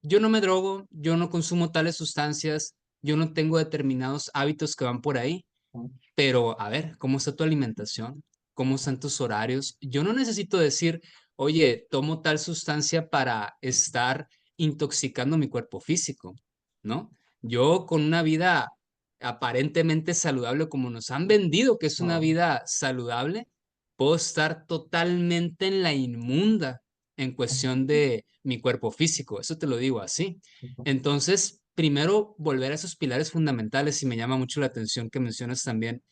yo no me drogo, yo no consumo tales sustancias, yo no tengo determinados hábitos que van por ahí, pero a ver, ¿cómo está tu alimentación? ¿Cómo están tus horarios? Yo no necesito decir, oye, tomo tal sustancia para estar intoxicando mi cuerpo físico, ¿no? Yo con una vida aparentemente saludable, como nos han vendido que es una Ujú, vida saludable, puedo estar totalmente en la inmunda en cuestión de mi cuerpo físico. Eso te lo digo así. ujú. Entonces, primero volver a esos pilares fundamentales y me llama mucho la atención que mencionas también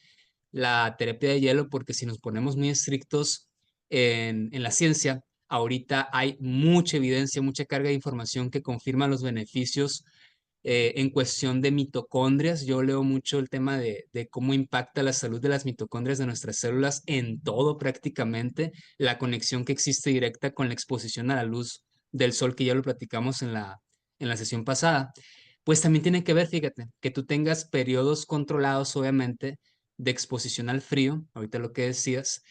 la terapia de hielo, porque si nos ponemos muy estrictos en la ciencia, ahorita hay mucha evidencia, mucha carga de información que confirma los beneficios en cuestión de mitocondrias. Yo leo mucho el tema de cómo impacta la salud de las mitocondrias de nuestras células en todo prácticamente, la conexión que existe directa con la exposición a la luz del sol, que ya lo platicamos en la sesión pasada. Pues también tiene que ver, fíjate, que tú tengas periodos controlados, obviamente, de exposición al frío, ahorita lo que decías,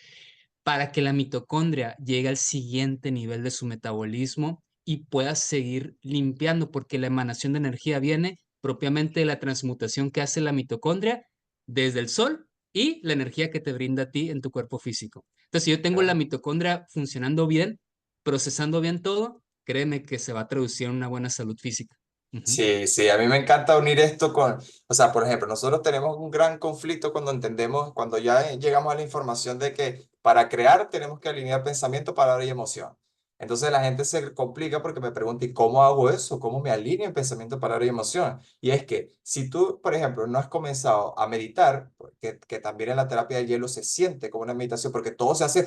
para que la mitocondria llegue al siguiente nivel de su metabolismo y pueda seguir limpiando, porque la emanación de energía viene propiamente de la transmutación que hace la mitocondria desde el sol y la energía que te brinda a ti en tu cuerpo físico. Entonces, si yo tengo la mitocondria funcionando bien, procesando bien todo, créeme que se va a traducir en una buena salud física. Ujú. Sí, sí, a mí me encanta unir esto con, o sea, por ejemplo, nosotros tenemos un gran conflicto cuando entendemos, cuando ya llegamos a la información de que para crear tenemos que alinear pensamiento, palabra y emoción. Entonces la gente se complica porque me pregunta, ¿y cómo hago eso? ¿Cómo me alineo en pensamiento, palabra y emoción? Y es que si tú, por ejemplo, no has comenzado a meditar, que también en la terapia del hielo se siente como una meditación, porque todo se hace,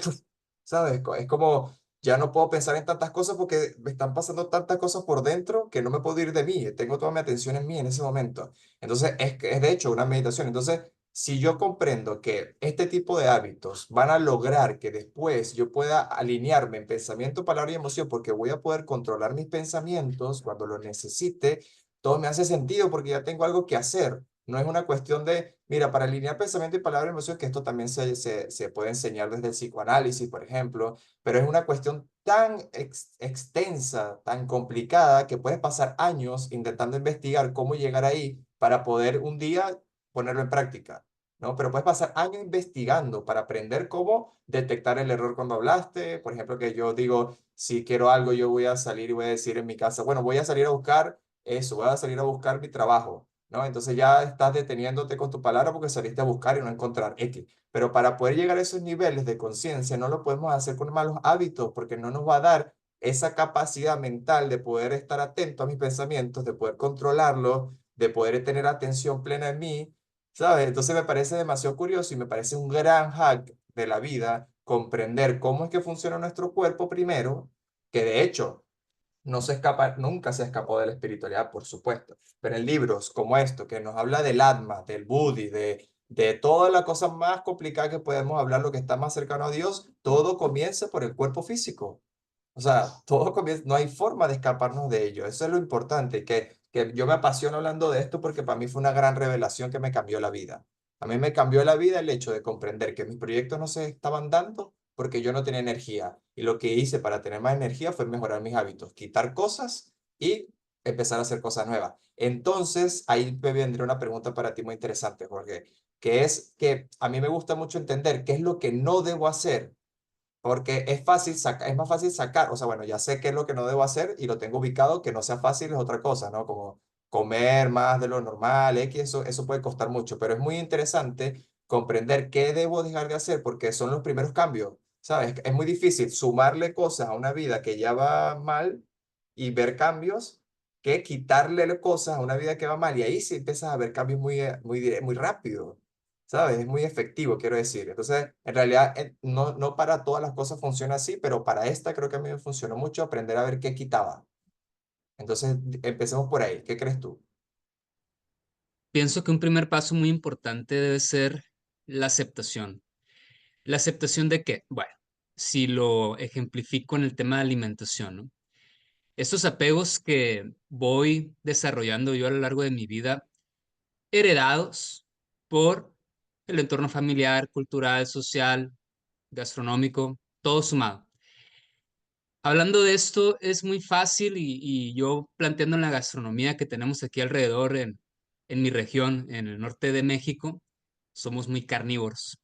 ¿sabes? Es como ya no puedo pensar en tantas cosas porque me están pasando tantas cosas por dentro que no me puedo ir de mí. Tengo toda mi atención en mí en ese momento. Entonces, es de hecho una meditación. Entonces, si yo comprendo que este tipo de hábitos van a lograr que después yo pueda alinearme en pensamiento, palabra y emoción, porque voy a poder controlar mis pensamientos cuando lo necesite, todo me hace sentido porque ya tengo algo que hacer. No es una cuestión de, mira, para alinear pensamiento y palabra y emoción, que esto también se puede enseñar desde el psicoanálisis, por ejemplo, pero es una cuestión tan extensa, tan complicada, que puedes pasar años intentando investigar cómo llegar ahí para poder un día ponerlo en práctica, ¿no? Pero puedes pasar años investigando para aprender cómo detectar el error cuando hablaste. Por ejemplo, que yo digo, si quiero algo, yo voy a salir y voy a decir en mi casa, bueno, voy a salir a buscar eso, voy a salir a buscar mi trabajo, ¿no? Entonces ya estás deteniéndote con tu palabra porque saliste a buscar y no a encontrar X. Pero para poder llegar a esos niveles de conciencia no lo podemos hacer con malos hábitos porque no nos va a dar esa capacidad mental de poder estar atento a mis pensamientos, de poder controlarlos, de poder tener atención plena en mí, ¿sabes? Entonces me parece demasiado curioso y me parece un gran hack de la vida comprender cómo es que funciona nuestro cuerpo primero, que de hecho no se escapa, nunca se escapó de la espiritualidad, por supuesto, pero en libros como esto, que nos habla del Atma, del Buddhi, de toda la cosa más complicada que podemos hablar, lo que está más cercano a Dios, todo comienza por el cuerpo físico. O sea, todo comienza, no hay forma de escaparnos de ello. Eso es lo importante, que yo me apasiono hablando de esto porque para mí fue una gran revelación que me cambió la vida. A mí me cambió la vida el hecho de comprender que mis proyectos no se estaban dando porque yo no tenía energía. Y lo que hice para tener más energía fue mejorar mis hábitos, quitar cosas y empezar a hacer cosas nuevas. Entonces, ahí me vendría una pregunta para ti muy interesante, Jorge, que es que a mí me gusta mucho entender qué es lo que no debo hacer porque es fácil sacar, es más fácil sacar, o sea, bueno, ya sé qué es lo que no debo hacer y lo tengo ubicado, que no sea fácil es otra cosa, ¿no? Como comer más de lo normal, X, eso puede costar mucho, pero es muy interesante comprender qué debo dejar de hacer porque son los primeros cambios, ¿sabes? Es muy difícil sumarle cosas a una vida que ya va mal y ver cambios que quitarle cosas a una vida que va mal y ahí sí empiezas a ver cambios muy rápido. ¿Sabes? Es muy efectivo, quiero decir. Entonces, en realidad, no para todas las cosas funciona así, pero para esta creo que a mí me funcionó mucho aprender a ver qué quitaba. Entonces, empecemos por ahí. ¿Qué crees tú? Pienso que un primer paso muy importante debe ser la aceptación. ¿La aceptación de qué? Bueno, si lo ejemplifico en el tema de alimentación, ¿no? Estos apegos que voy desarrollando yo a lo largo de mi vida, heredados por el entorno familiar, cultural, social, gastronómico, todo sumado. Hablando de esto, es muy fácil y yo planteando en la gastronomía que tenemos aquí alrededor en mi región, en el norte de México, somos muy carnívoros.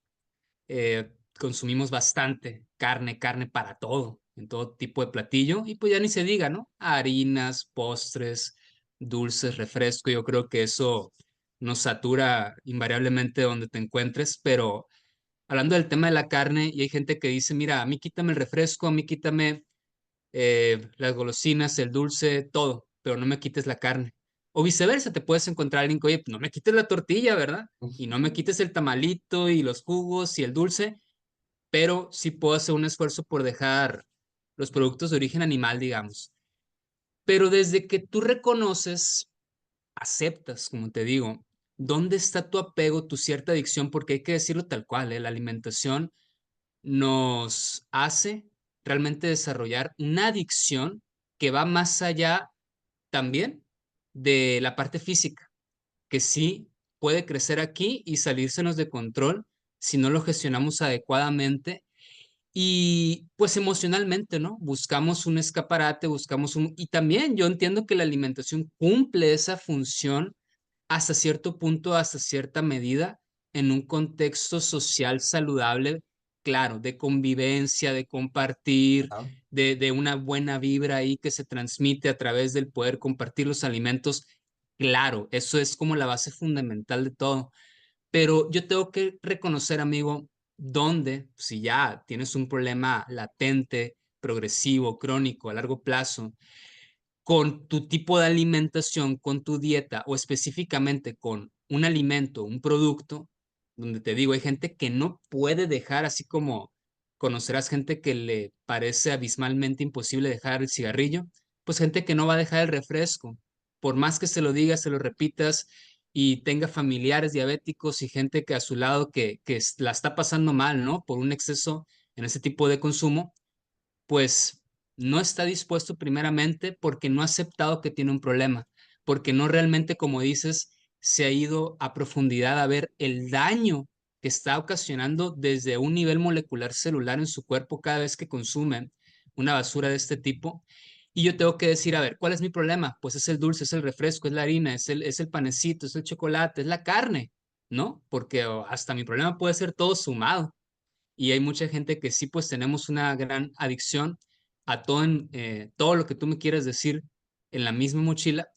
Consumimos bastante carne, carne para todo, en todo tipo de platillo, y pues ya ni se diga, ¿no? Harinas, postres, dulces, refresco, yo creo que eso nos satura invariablemente donde te encuentres, pero hablando del tema de la carne, y hay gente que dice, mira, a mí quítame el refresco, a mí quítame las golosinas, el dulce, todo, pero no me quites la carne. O viceversa, te puedes encontrar alguien que, oye, no me quites la tortilla, ¿verdad? Y no me quites el tamalito y los jugos y el dulce, pero sí puedo hacer un esfuerzo por dejar los productos de origen animal, digamos. Pero desde que tú reconoces, aceptas, como te digo, dónde está tu apego, tu cierta adicción, porque hay que decirlo tal cual, ¿eh? La alimentación nos hace realmente desarrollar una adicción que va más allá también de la parte física, que sí puede crecer aquí y salírsenos de control si no lo gestionamos adecuadamente y pues emocionalmente, ¿no? Buscamos un escaparate, buscamos un... Y también yo entiendo que la alimentación cumple esa función hasta cierto punto, hasta cierta medida, en un contexto social saludable, claro, de convivencia, de compartir, ¿Ah? de una buena vibra ahí que se transmite a través del poder compartir los alimentos. Claro, eso es como la base fundamental de todo. Pero yo tengo que reconocer, amigo, dónde, si ya tienes un problema latente, progresivo, crónico, a largo plazo, con tu tipo de alimentación, con tu dieta o específicamente con un alimento, un producto, donde te digo, hay gente que no puede dejar, así como conocerás gente que le parece abismalmente imposible dejar el cigarrillo, pues gente que no va a dejar el refresco, por más que se lo digas, se lo repitas y tenga familiares diabéticos y gente que a su lado que la está pasando mal, ¿no? Por un exceso en ese tipo de consumo, pues no está dispuesto primeramente porque no ha aceptado que tiene un problema, porque no realmente, como dices, se ha ido a profundidad a ver el daño que está ocasionando desde un nivel molecular celular en su cuerpo cada vez que consume una basura de este tipo. Y yo tengo que decir, a ver, ¿cuál es mi problema? Pues es el dulce, es el refresco, es la harina, es el panecito, es el chocolate, es la carne, ¿no? Porque hasta mi problema puede ser todo sumado y hay mucha gente que sí, pues tenemos una gran adicción a todo, todo lo que tú me quieres decir en la misma mochila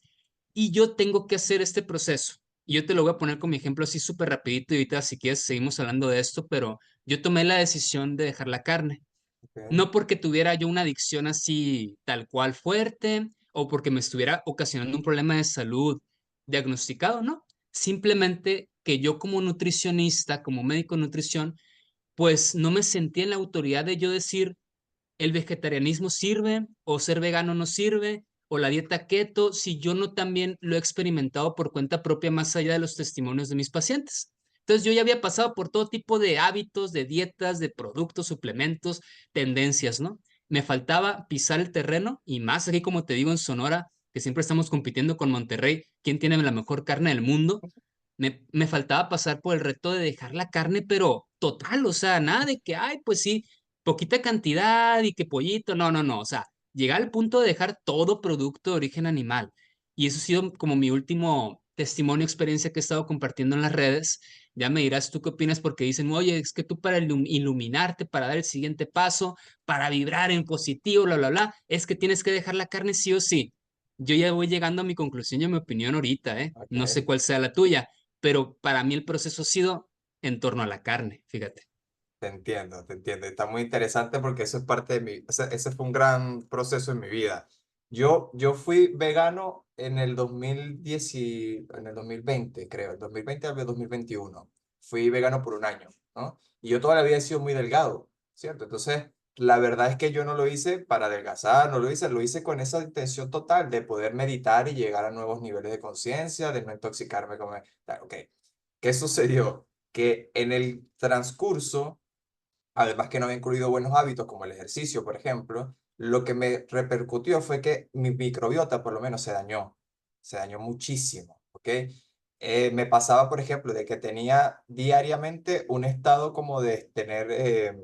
y yo tengo que hacer este proceso. Y yo te lo voy a poner como ejemplo así súper rapidito y ahorita si quieres seguimos hablando de esto, pero yo tomé la decisión de dejar la carne. Ok. No porque tuviera yo una adicción así tal cual fuerte o porque me estuviera ocasionando un problema de salud diagnosticado, no. Simplemente que yo como nutricionista, como médico de nutrición, pues no me sentí en la autoridad de yo decir el vegetarianismo sirve o ser vegano no sirve o la dieta keto si yo no también lo he experimentado por cuenta propia más allá de los testimonios de mis pacientes. Entonces yo ya había pasado por todo tipo de hábitos, de dietas, de productos, suplementos, tendencias, ¿no? Me faltaba pisar el terreno y más aquí como te digo en Sonora, que siempre estamos compitiendo con Monterrey, quién tiene la mejor carne del mundo, me faltaba pasar por el reto de dejar la carne, pero total, o sea, nada de que, ay, pues sí, poquita cantidad y que pollito, no, no, no, o sea, llegar al punto de dejar todo producto de origen animal. Y eso ha sido como mi último testimonio, experiencia que he estado compartiendo en las redes. Ya me dirás tú qué opinas porque dicen, oye, es que tú para iluminarte, para dar el siguiente paso, para vibrar en positivo, bla, bla, bla, es que tienes que dejar la carne sí o sí. Yo ya voy llegando a mi conclusión y a mi opinión ahorita, ¿eh? No sé Ok. cuál sea la tuya, pero para mí el proceso ha sido en torno a la carne, fíjate. Te entiendo, te entiendo. Está muy interesante porque eso es parte de mi, ese fue un gran proceso en mi vida. Yo fui vegano en el 2010, en el 2020 creo, el 2020 al 2021. Fui vegano por un año, ¿no? Y yo toda la vida he sido muy delgado, ¿cierto? Entonces, la verdad es que yo no lo hice para adelgazar, no lo hice con esa intención total de poder meditar y llegar a nuevos niveles de conciencia, de no intoxicarme con... Ok, ¿qué sucedió? Que en el transcurso además que no había incluido buenos hábitos como el ejercicio, por ejemplo, lo que me repercutió fue que mi microbiota por lo menos se dañó muchísimo, ¿ok? Me pasaba, por ejemplo, de que tenía diariamente un estado como de tener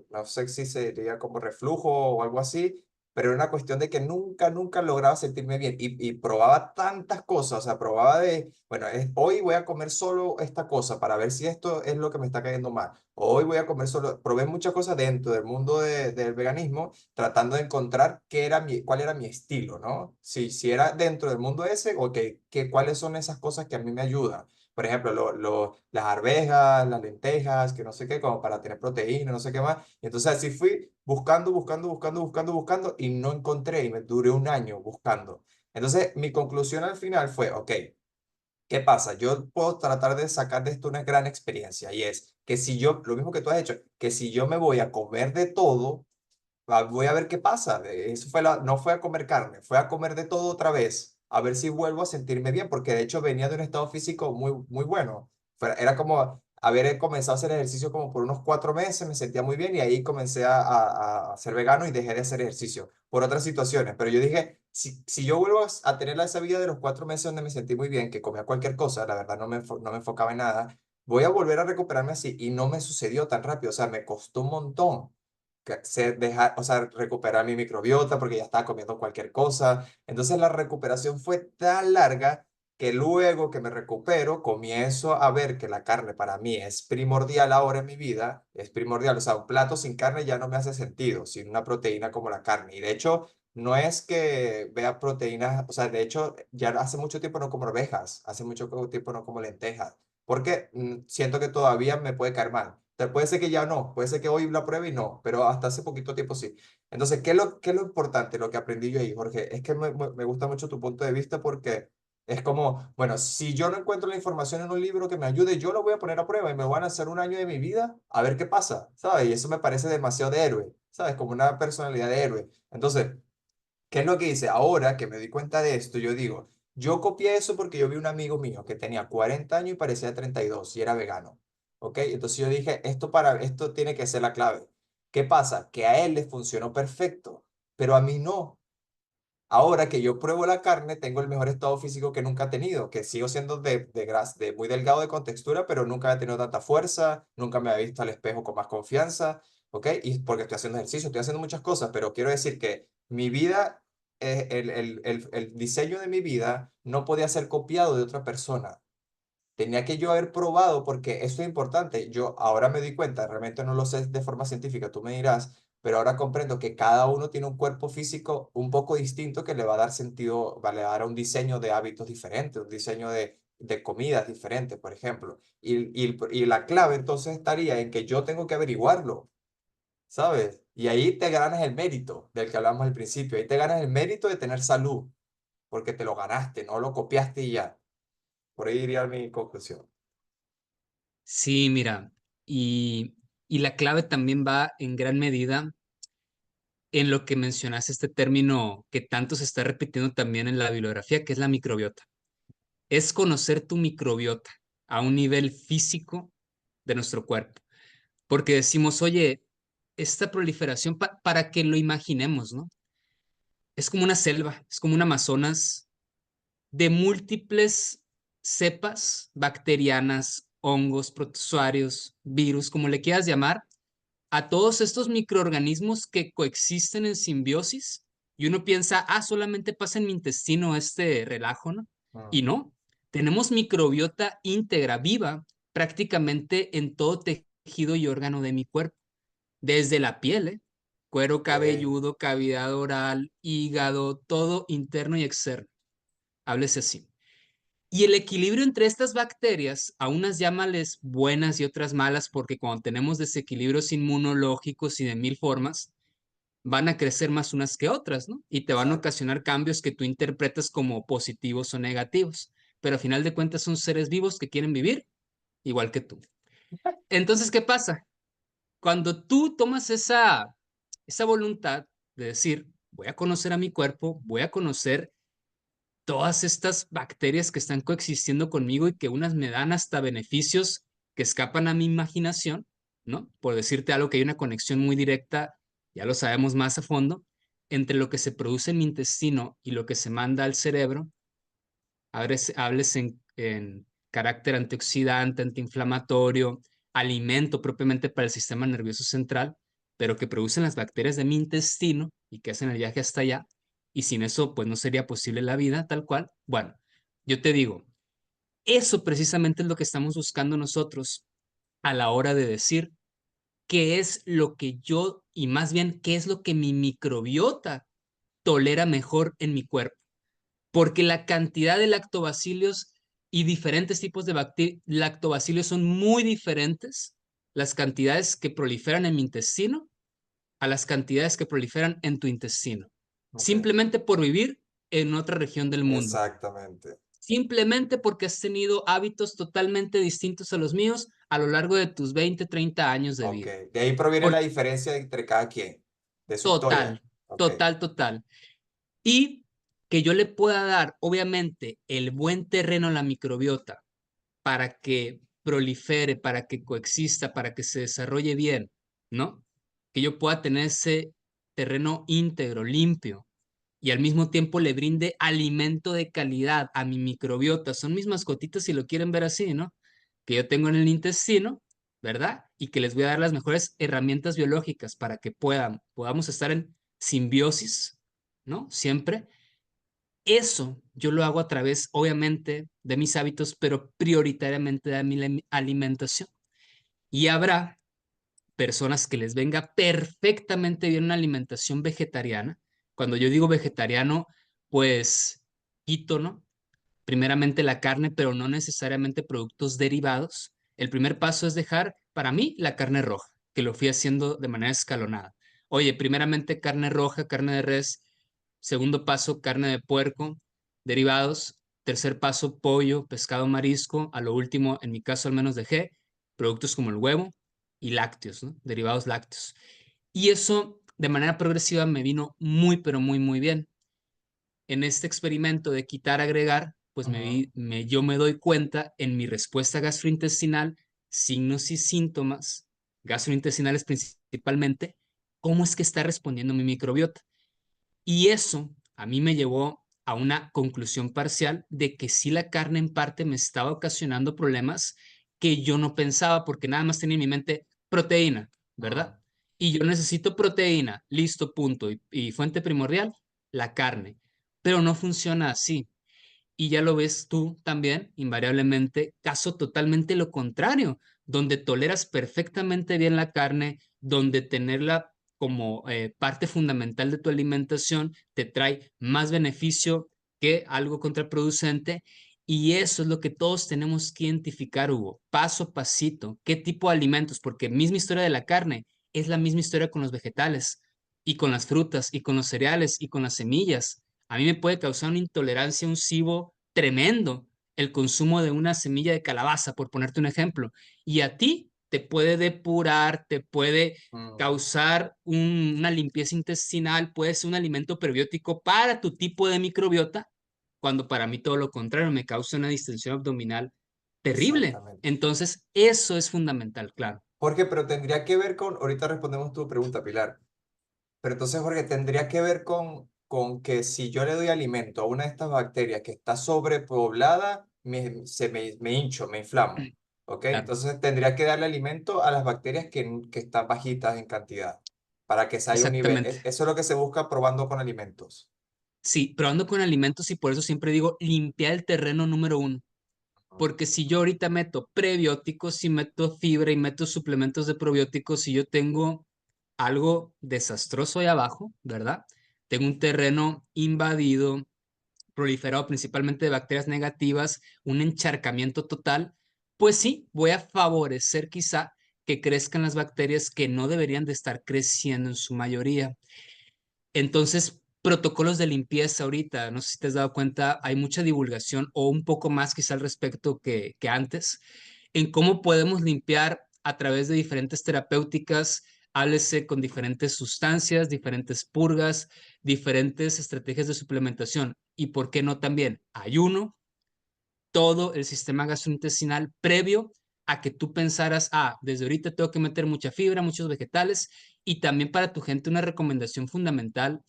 no sé si sería como reflujo o algo así, pero era una cuestión de que nunca lograba sentirme bien y probaba tantas cosas, o sea, probaba de, bueno, hoy voy a comer solo esta cosa para ver si esto es lo que me está cayendo mal. Hoy voy a comer solo, probé muchas cosas dentro del mundo del veganismo, tratando de encontrar cuál era mi estilo, ¿no? Si era dentro del mundo ese, o cuáles son esas cosas que a mí me ayudan. Por ejemplo, las arvejas, las lentejas, que no sé qué, como para tener proteína, no sé qué más. Y entonces así fui buscando y no encontré y me duré un año buscando. Entonces mi conclusión al final fue, ok, ¿qué pasa? Yo puedo tratar de sacar de esto una gran experiencia y es que si yo, lo mismo que tú has hecho, que si yo me voy a comer de todo, voy a ver qué pasa. Eso fue no fue a comer carne, fue a comer de todo otra vez, a ver si vuelvo a sentirme bien, porque de hecho venía de un estado físico muy bueno. Era como haber comenzado a hacer ejercicio como por unos 4 meses, me sentía muy bien y ahí comencé a ser vegano y dejé de hacer ejercicio por otras situaciones. Pero yo dije, si yo vuelvo a tener esa vida de los 4 meses donde me sentí muy bien, que comía cualquier cosa, la verdad no me enfocaba en nada, voy a volver a recuperarme así y no me sucedió tan rápido, o sea, me costó un montón o sea, recuperar mi microbiota porque ya estaba comiendo cualquier cosa. Entonces la recuperación fue tan larga que luego que me recupero, comienzo a ver que la carne para mí es primordial ahora en mi vida, es primordial. O sea, un plato sin carne ya no me hace sentido, sin una proteína como la carne. Y de hecho, no es que vea proteínas, o sea, de hecho, ya hace mucho tiempo no como arvejas, hace mucho tiempo no como lentejas, porque siento que todavía me puede caer mal. Puede ser que ya no, puede ser que hoy la pruebe y no, pero hasta hace poquito tiempo sí. Entonces, ¿qué es lo importante, lo que aprendí yo ahí, Jorge? Es que me gusta mucho tu punto de vista porque es como, bueno, si yo no encuentro la información en un libro que me ayude, yo lo voy a poner a prueba y me van a hacer un año de mi vida a ver qué pasa, ¿sabes? Y eso me parece demasiado de héroe, ¿sabes? Como una personalidad de héroe. Entonces, ¿qué es lo que hice? Ahora que me di cuenta de esto, yo digo, yo copié eso porque yo vi un amigo mío que tenía 40 años y parecía 32 y era vegano. ¿Ok? Entonces yo dije, esto tiene que ser la clave. ¿Qué pasa? Que a él le funcionó perfecto, pero a mí no. Ahora que yo pruebo la carne, tengo el mejor estado físico que nunca he tenido, que sigo siendo de muy delgado de contextura, pero nunca he tenido tanta fuerza, nunca me he visto al espejo con más confianza, ¿ok? Y porque estoy haciendo ejercicio, estoy haciendo muchas cosas, pero quiero decir que mi vida, el diseño de mi vida no podía ser copiado de otra persona. Tenía que yo haber probado porque eso es importante. Yo ahora me di cuenta, realmente no lo sé de forma científica, tú me dirás, pero ahora comprendo que cada uno tiene un cuerpo físico un poco distinto que le va a dar sentido, le va a dar un diseño de hábitos diferentes, un diseño de comidas diferentes, por ejemplo. Y la clave entonces estaría en que yo tengo que averiguarlo, ¿sabes? Y ahí te ganas el mérito del que hablamos al principio, ahí te ganas el mérito de tener salud, porque te lo ganaste, no lo copiaste y ya. Por ahí iría mi conclusión. Sí, mira, y la clave también va en gran medida en lo que mencionaste, este término que tanto se está repitiendo también en la bibliografía, que es la microbiota. Es conocer tu microbiota a un nivel físico de nuestro cuerpo. Porque decimos, oye, esta proliferación, para que lo imaginemos, ¿no? Es como una selva, es como un Amazonas de múltiples cepas bacterianas, hongos, protozoarios, virus, como le quieras llamar, a todos estos microorganismos que coexisten en simbiosis y uno piensa, solamente pasa en mi intestino este relajo, ¿no? Y Mm. no, tenemos microbiota íntegra, viva, prácticamente en todo tejido y órgano de mi cuerpo, desde la piel, ¿eh? Cuero Ok. cabelludo, cavidad oral, hígado, todo interno y externo. Háblese así. Y el equilibrio entre estas bacterias, a unas llámales buenas y otras malas, porque cuando tenemos desequilibrios inmunológicos y de mil formas, van a crecer más unas que otras, ¿no? Y te van a Exacto. ocasionar cambios que tú interpretas como positivos o negativos. Pero a final de cuentas son seres vivos que quieren vivir igual que tú. Entonces, ¿qué pasa? Cuando tú tomas esa voluntad de decir, voy a conocer a mi cuerpo, voy a conocer todas estas bacterias que están coexistiendo conmigo y que unas me dan hasta beneficios que escapan a mi imaginación, ¿no? Por decirte algo, que hay una conexión muy directa, ya lo sabemos más a fondo, entre lo que se produce en mi intestino y lo que se manda al cerebro. Hables en carácter antioxidante, antiinflamatorio, alimento propiamente para el sistema nervioso central, pero que producen las bacterias de mi intestino y que hacen el viaje hasta allá. Y sin eso, pues no sería posible la vida tal cual. Bueno, yo te digo, eso precisamente es lo que estamos buscando nosotros a la hora de decir qué es lo que yo, y más bien, qué es lo que mi microbiota tolera mejor en mi cuerpo. Porque la cantidad de lactobacilios y diferentes tipos de lactobacilios son muy diferentes, las cantidades que proliferan en mi intestino a las cantidades que proliferan en tu intestino. Ok, Simplemente por vivir en otra región del mundo. exactamente. Simplemente porque has tenido hábitos totalmente distintos a los míos a lo largo de tus 20, 30 años de Ok, vida. de ahí proviene la Por diferencia entre cada quien, de su historia. total, Ok, total, total. Y que yo le pueda dar, obviamente, el buen terreno a la microbiota para que prolifere, para que coexista, para que se desarrolle bien, ¿no? Que yo pueda tener ese terreno íntegro, limpio, y al mismo tiempo le brinde alimento de calidad a mi microbiota. Son mis mascotitas si lo quieren ver así, ¿no? Que yo tengo en el intestino, ¿verdad? Y que les voy a dar las mejores herramientas biológicas para que podamos estar en simbiosis, ¿no? Siempre. Eso yo lo hago a través, obviamente, de mis hábitos, pero prioritariamente de mi alimentación. Y habrá personas que les venga perfectamente bien una alimentación vegetariana. Cuando yo digo vegetariano, pues quito, ¿no? Primeramente la carne, pero no necesariamente productos derivados. El primer paso es dejar, para mí, la carne roja, que lo fui haciendo de manera escalonada. Oye, primeramente carne roja, carne de res. Segundo paso, carne de puerco, derivados. Tercer paso, pollo, pescado, marisco. A lo último, en mi caso al menos dejé productos como el huevo y lácteos, ¿no? Derivados lácteos. Y eso de manera progresiva me vino muy, pero muy, muy bien. En este experimento de quitar, agregar, pues ujú, yo me doy cuenta en mi respuesta gastrointestinal, signos y síntomas gastrointestinales principalmente, cómo es que está respondiendo mi microbiota. Y eso a mí me llevó a una conclusión parcial de que sí la carne en parte me estaba ocasionando problemas que yo no pensaba porque nada más tenía en mi mente proteína, ujú. ¿verdad? Y yo necesito proteína, listo, punto. Y fuente primordial, la carne. Pero no funciona así. Y ya lo ves tú también, invariablemente, caso totalmente lo contrario, donde toleras perfectamente bien la carne, donde tenerla como parte fundamental de tu alimentación te trae más beneficio que algo contraproducente. Y eso es lo que todos tenemos que identificar, Hugo, paso a pasito, qué tipo de alimentos, porque misma historia de la carne es la misma historia con los vegetales y con las frutas y con los cereales y con las semillas. A mí me puede causar una intolerancia, un SIBO tremendo el consumo de una semilla de calabaza, por ponerte un ejemplo. Y a ti te puede depurar, te puede Mm, causar una limpieza intestinal, puede ser un alimento prebiótico para tu tipo de microbiota, cuando para mí todo lo contrario, me causa una distensión abdominal terrible. exactamente. Entonces, eso es fundamental, claro. Jorge, pero tendría que ver con, ahorita respondemos tu pregunta, Pilar, pero entonces, Jorge, tendría que ver con que si yo le doy alimento a una de estas bacterias que está sobrepoblada, me hincho, me inflamo. ¿Ok? Claro, Entonces tendría que darle alimento a las bacterias que están bajitas en cantidad para que se haya un nivel. exactamente. Eso es lo que se busca probando con alimentos. Sí, probando con alimentos y por eso siempre digo limpiar el terreno número uno. Porque si yo ahorita meto prebióticos, si meto fibra y meto suplementos de probióticos, si yo tengo algo desastroso ahí abajo, ¿verdad? Tengo un terreno invadido, proliferado principalmente de bacterias negativas, un encharcamiento total, pues sí, voy a favorecer quizá que crezcan las bacterias que no deberían de estar creciendo en su mayoría. Entonces, protocolos de limpieza ahorita, no sé si te has dado cuenta, hay mucha divulgación o un poco más quizá al respecto que antes, en cómo podemos limpiar a través de diferentes terapéuticas, háblese con diferentes sustancias, diferentes purgas, diferentes estrategias de suplementación y, ¿por qué no también? Ayuno, todo el sistema gastrointestinal previo a que tú pensaras, desde ahorita tengo que meter mucha fibra, muchos vegetales y también para tu gente una recomendación fundamental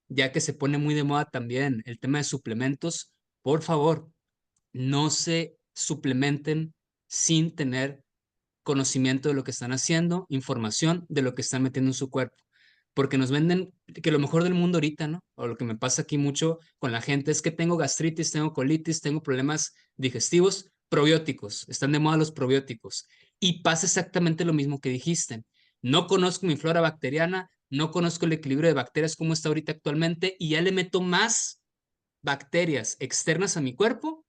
ya que se pone muy de moda también el tema de suplementos, por favor, no se suplementen sin tener conocimiento de lo que están haciendo, información de lo que están metiendo en su cuerpo. Porque nos venden que lo mejor del mundo ahorita, ¿no? O lo que me pasa aquí mucho con la gente es que tengo gastritis, tengo colitis, tengo problemas digestivos, probióticos, están de moda los probióticos. Y pasa exactamente lo mismo que dijiste. No conozco mi flora bacteriana, no conozco el equilibrio de bacterias como está ahorita actualmente y ya le meto más bacterias externas a mi cuerpo,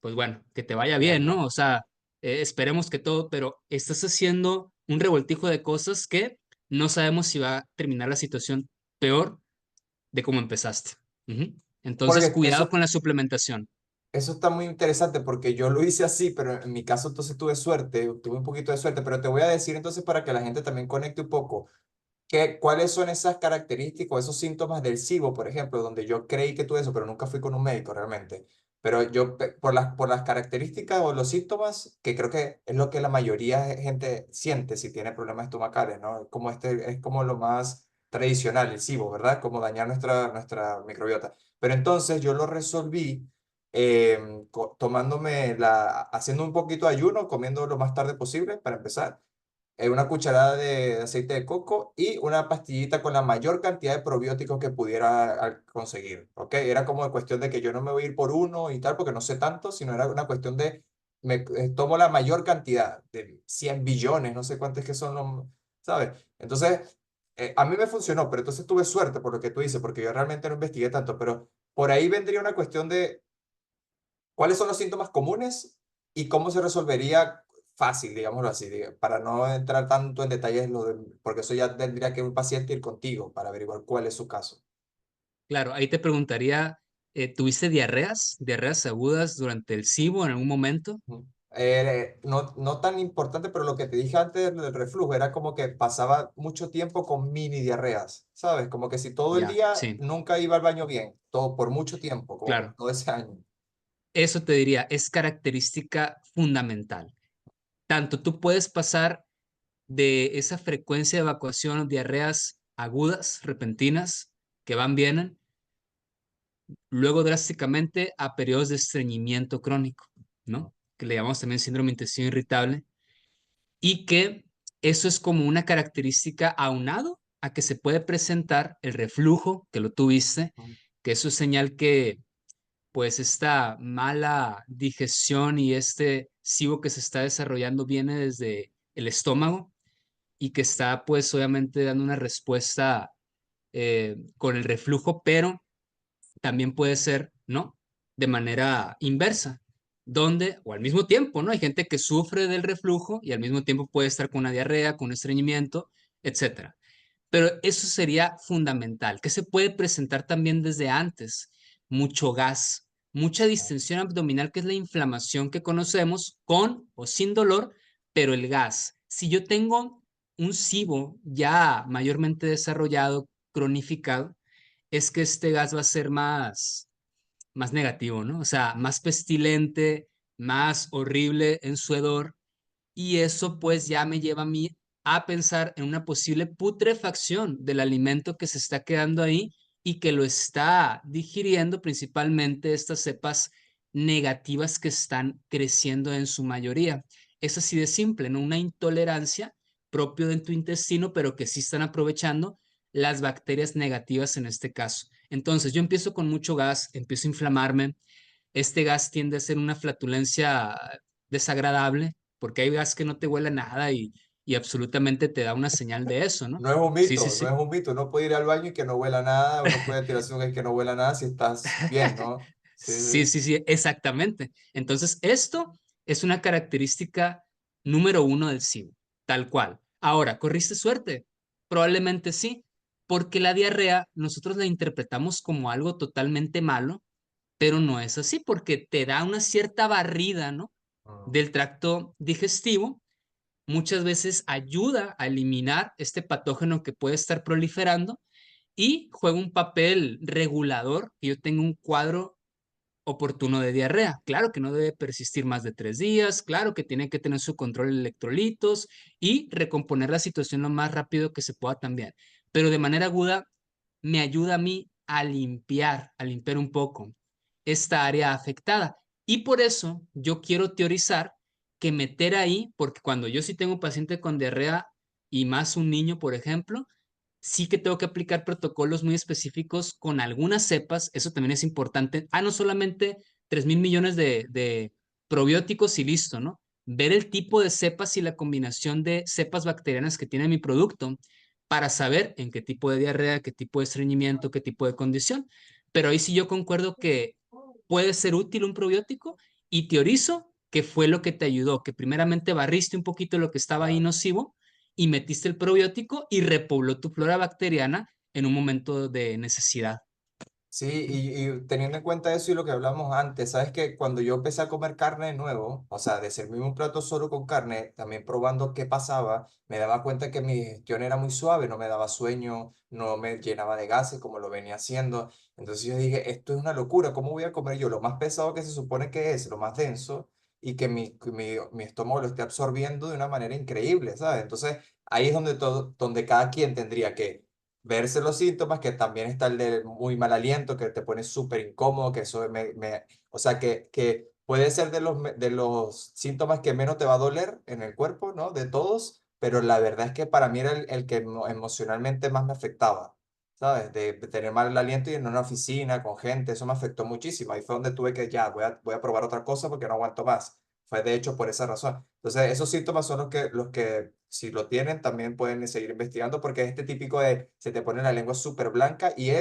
pues bueno, que te vaya bien, Entiendo. ¿no? O sea, esperemos que todo, pero estás haciendo un revoltijo de cosas que no sabemos si va a terminar la situación peor de cómo empezaste. Ujú. Entonces, Porque cuidado eso, con la suplementación. eso está muy interesante porque yo lo hice así, pero en mi caso entonces tuve suerte, tuve un poquito de suerte, pero te voy a decir entonces para que la gente también conecte un poco. ¿Cuáles son esas características o esos síntomas del SIBO, por ejemplo, donde yo creí que tuve eso, pero nunca fui con un médico realmente? Pero yo, por las características o los síntomas, que creo que es lo que la mayoría de gente siente si tiene problemas estomacales, ¿no? Como es como lo más tradicional, el SIBO, ¿verdad? Como dañar nuestra microbiota. Pero entonces yo lo resolví haciendo un poquito de ayuno, comiendo lo más tarde posible para empezar una cucharada de aceite de coco y una pastillita con la mayor cantidad de probióticos que pudiera conseguir, ¿ok? Era como cuestión de que yo no me voy a ir por uno y tal, porque no sé tanto, sino era una cuestión de, tomo la mayor cantidad, de 100 billones, no sé cuántos que son los, ¿sabes? Entonces, a mí me funcionó, pero entonces tuve suerte por lo que tú dices, porque yo realmente no investigué tanto, pero por ahí vendría una cuestión de ¿cuáles son los síntomas comunes y cómo se resolvería fácil, digámoslo así, para no entrar tanto en detalles, porque eso ya tendría que un paciente ir contigo para averiguar cuál es su caso? Claro, ahí te preguntaría, ¿tuviste diarreas? ¿Diarreas agudas durante el SIBO en algún momento? Ujú. No tan importante, pero lo que te dije antes del reflujo era como que pasaba mucho tiempo con mini diarreas, ¿sabes? Como que si todo el Ya, día sí, nunca iba al baño bien, todo por mucho tiempo, como por claro. todo ese año. Eso te diría, es característica fundamental. Tanto tú puedes pasar de esa frecuencia de evacuación o diarreas agudas, repentinas, que van, vienen, luego drásticamente a periodos de estreñimiento crónico, ¿no? Que le llamamos también síndrome de intestino irritable, y que eso es como una característica aunado a que se puede presentar el reflujo, que lo tuviste, Ujú. que eso es señal que pues esta mala digestión y este SIBO que se está desarrollando viene desde el estómago y que está pues obviamente dando una respuesta con el reflujo, pero también puede ser, ¿no? De manera inversa, donde, o al mismo tiempo, ¿no? Hay gente que sufre del reflujo y al mismo tiempo puede estar con una diarrea, con un estreñimiento, etcétera. Pero eso sería fundamental, que se puede presentar también desde antes. Mucho gas, mucha distensión abdominal, que es la inflamación que conocemos, con o sin dolor, pero el gas. Si yo tengo un SIBO ya mayormente desarrollado, cronificado, es que este gas va a ser más negativo, ¿no? O sea, más pestilente, más horrible en su hedor, y eso pues ya me lleva a mí a pensar en una posible putrefacción del alimento que se está quedando ahí y que lo está digiriendo principalmente estas cepas negativas que están creciendo en su mayoría. Es así de simple, ¿no? Una intolerancia propio de tu intestino, pero que sí están aprovechando las bacterias negativas en este caso. Entonces, yo empiezo con mucho gas, empiezo a inflamarme. Este gas tiende a ser una flatulencia desagradable, porque hay gas que no te huele a nada y absolutamente te da una señal de eso, ¿no? No es un Sí, sí, mito, no es sí. un mito. Uno puede ir al baño y que no huela nada, uno puede tirarse un gas y que no huela nada si estás bien, ¿no? Sí, Sí, sí. sí, sí, exactamente. Entonces, esto es una característica número uno del SIBO, tal cual. Ahora, ¿corriste suerte? Probablemente sí, porque la diarrea nosotros la interpretamos como algo totalmente malo, pero no es así, porque te da una cierta barrida, ¿no? Mm. Del tracto digestivo, muchas veces ayuda a eliminar este patógeno que puede estar proliferando y juega un papel regulador, que yo tenga un cuadro oportuno de diarrea. Claro que no debe persistir más de 3 días, claro que tiene que tener su control de electrolitos y recomponer la situación lo más rápido que se pueda también. Pero de manera aguda me ayuda a mí a limpiar un poco esta área afectada. Y por eso yo quiero teorizar que meter ahí, porque cuando yo sí tengo un paciente con diarrea y más un niño, por ejemplo, sí que tengo que aplicar protocolos muy específicos con algunas cepas, eso también es importante. No solamente 3.000 millones de probióticos y listo, ¿no? Ver el tipo de cepas y la combinación de cepas bacterianas que tiene mi producto para saber en qué tipo de diarrea, qué tipo de estreñimiento, qué tipo de condición. Pero ahí sí yo concuerdo que puede ser útil un probiótico y teorizo que fue lo que te ayudó, que primeramente barriste un poquito lo que estaba ahí Claro. nocivo y metiste el probiótico y repobló tu flora bacteriana en un momento de necesidad. Sí, y teniendo en cuenta eso y lo que hablamos antes, sabes que cuando yo empecé a comer carne de nuevo, o sea, de servirme un plato solo con carne, también probando qué pasaba, me daba cuenta que mi digestión era muy suave, no me daba sueño, no me llenaba de gases como lo venía haciendo. Entonces yo dije, esto es una locura, ¿cómo voy a comer yo lo más pesado que se supone que es, lo más denso, y que mi estómago lo esté absorbiendo de una manera increíble, ¿sabes? Entonces ahí es donde, todo, donde cada quien tendría que verse los síntomas, que también está el de muy mal aliento, que te pone súper incómodo, que eso o sea, que puede ser de los síntomas que menos te va a doler en el cuerpo, ¿no? De todos, pero la verdad es que para mí era el que emocionalmente más me afectaba, ¿sabes? De tener mal aliento y en una oficina con gente, eso me afectó muchísimo. Ahí fue donde tuve que ya, voy a probar otra cosa porque no aguanto más. Fue de hecho por esa razón. Entonces, esos síntomas son los que si lo tienen, también pueden seguir investigando porque es este típico de se te pone la lengua súper blanca y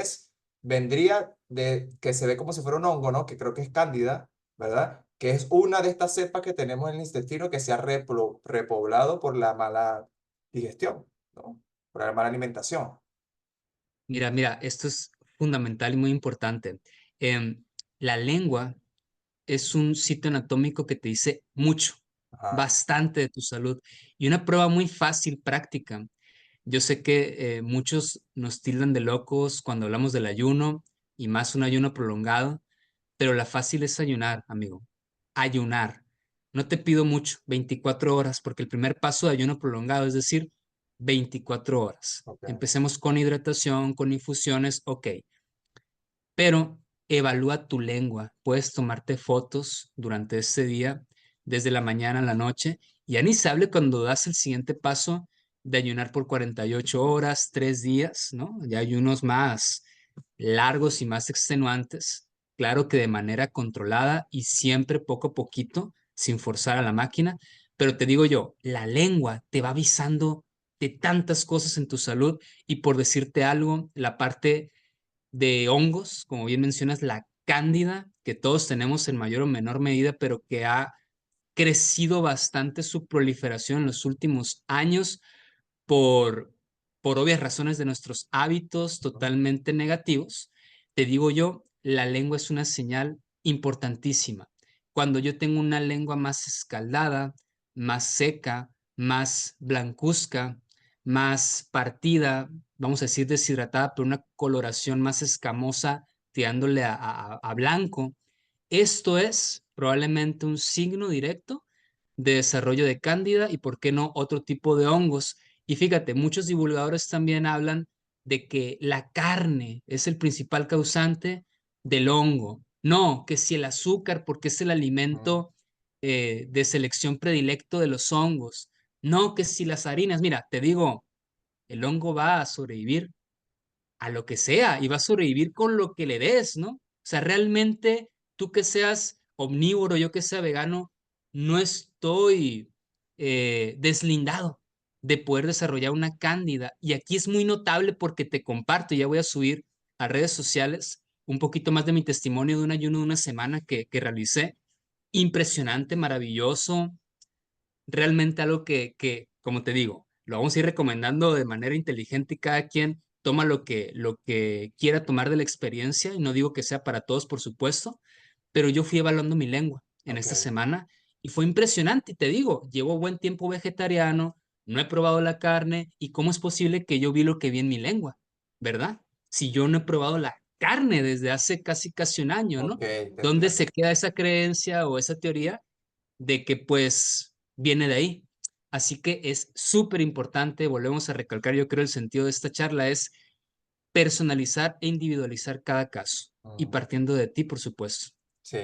vendría de que se ve como si fuera un hongo, ¿no? Que creo que es cándida, ¿verdad? Que es una de estas cepas que tenemos en el intestino que se ha repoblado por la mala digestión, ¿no? Por la mala alimentación. Mira, esto es fundamental y muy importante. Em, la lengua es un sitio anatómico que te dice mucho, Ajá, bastante de tu salud. Y una prueba muy fácil, práctica. Yo sé que muchos nos tildan de locos cuando hablamos del ayuno y más un ayuno prolongado, pero la fácil es ayunar, amigo. Ayunar. No te pido mucho, 24 horas, porque el primer paso de ayuno prolongado es decir, 24 horas. ok. Empecemos con hidratación, con infusiones, ok, pero evalúa tu lengua. Puedes tomarte fotos durante este día, desde la mañana a la noche, y ya ni se hable cuando das el siguiente paso de ayunar por 48 horas, 3 días, ¿no? Ya hay unos más largos y más extenuantes, claro que de manera controlada y siempre poco a poquito, sin forzar a la máquina, pero te digo yo, la lengua te va avisando de tantas cosas en tu salud y por decirte algo, la parte de hongos, como bien mencionas, la cándida, que todos tenemos en mayor o menor medida, pero que ha crecido bastante su proliferación en los últimos años por, por obvias razones de nuestros hábitos totalmente negativos. Te digo yo, la lengua es una señal importantísima. Cuando yo tengo una lengua más escaldada, más seca, más blancuzca, más partida, vamos a decir deshidratada, pero una coloración más escamosa, tirándole a blanco, esto es probablemente un signo directo de desarrollo de cándida y, por qué no, otro tipo de hongos. Y fíjate, muchos divulgadores también hablan de que la carne es el principal causante del hongo. No, que si el azúcar, porque es el Ujú. alimento de selección predilecto de los hongos. No, que si las harinas, mira, te digo, el hongo va a sobrevivir a lo que sea y va a sobrevivir con lo que le des, ¿no? O sea, realmente tú que seas omnívoro, yo que sea vegano, no estoy deslindado de poder desarrollar una cándida. Y aquí es muy notable porque te comparto, ya voy a subir a redes sociales un poquito más de mi testimonio de un ayuno de una semana que realicé. Impresionante, maravilloso, realmente algo como te digo, lo vamos a ir recomendando de manera inteligente y cada quien toma lo que quiera tomar de la experiencia y no digo que sea para todos, por supuesto, pero yo fui evaluando mi lengua en Ok, esta semana y fue impresionante y te digo, llevo buen tiempo vegetariano, no he probado la carne y cómo es posible que yo vi lo que vi en mi lengua, ¿verdad? Si yo no he probado la carne desde hace casi un año, ok, ¿no? te ¿Dónde se entiendo. queda esa creencia o esa teoría de que pues viene de ahí? Así que es súper importante, volvemos a recalcar, yo creo el sentido de esta charla es personalizar e individualizar cada caso y Ujú. partiendo de ti, por supuesto. Sí.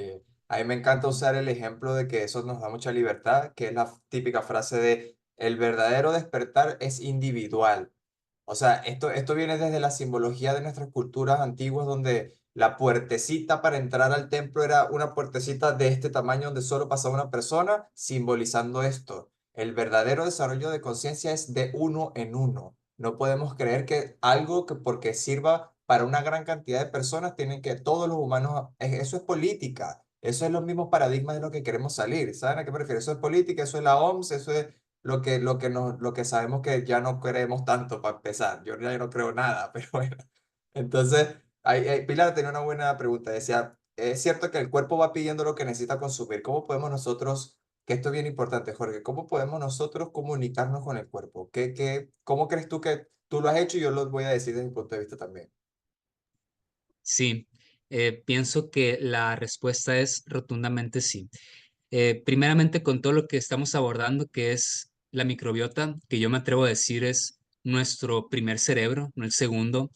A mí me encanta usar el ejemplo de que eso nos da mucha libertad, que es la típica frase de el verdadero despertar es individual. O sea, esto viene desde la simbología de nuestras culturas antiguas, donde la puertecita para entrar al templo era una puertecita de este tamaño donde solo pasaba una persona, simbolizando esto. El verdadero desarrollo de conciencia es de uno en uno. No podemos creer que algo que porque sirva para una gran cantidad de personas, tienen que todos los humanos, eso es política. Eso es los mismos paradigmas de lo que queremos salir. ¿Saben a qué me refiero? Eso es política, eso es la OMS, eso es lo que sabemos que ya no queremos tanto para empezar. Yo ya no creo nada, pero bueno. Entonces, Pilar tenía una buena pregunta. Decía, es cierto que el cuerpo va pidiendo lo que necesita consumir. ¿Cómo podemos nosotros, que esto es bien importante, Jorge, cómo podemos nosotros comunicarnos con el cuerpo? ¿Cómo crees tú que tú lo has hecho y yo lo voy a decir desde mi punto de vista también? Sí, pienso que la respuesta es rotundamente sí. Primeramente con todo lo que estamos abordando, que es la microbiota, que yo me atrevo a decir es nuestro primer cerebro, no el segundo.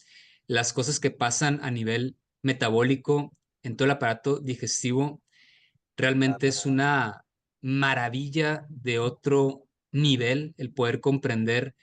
Las cosas que pasan a nivel metabólico en todo el aparato digestivo realmente es una maravilla de otro nivel el poder comprender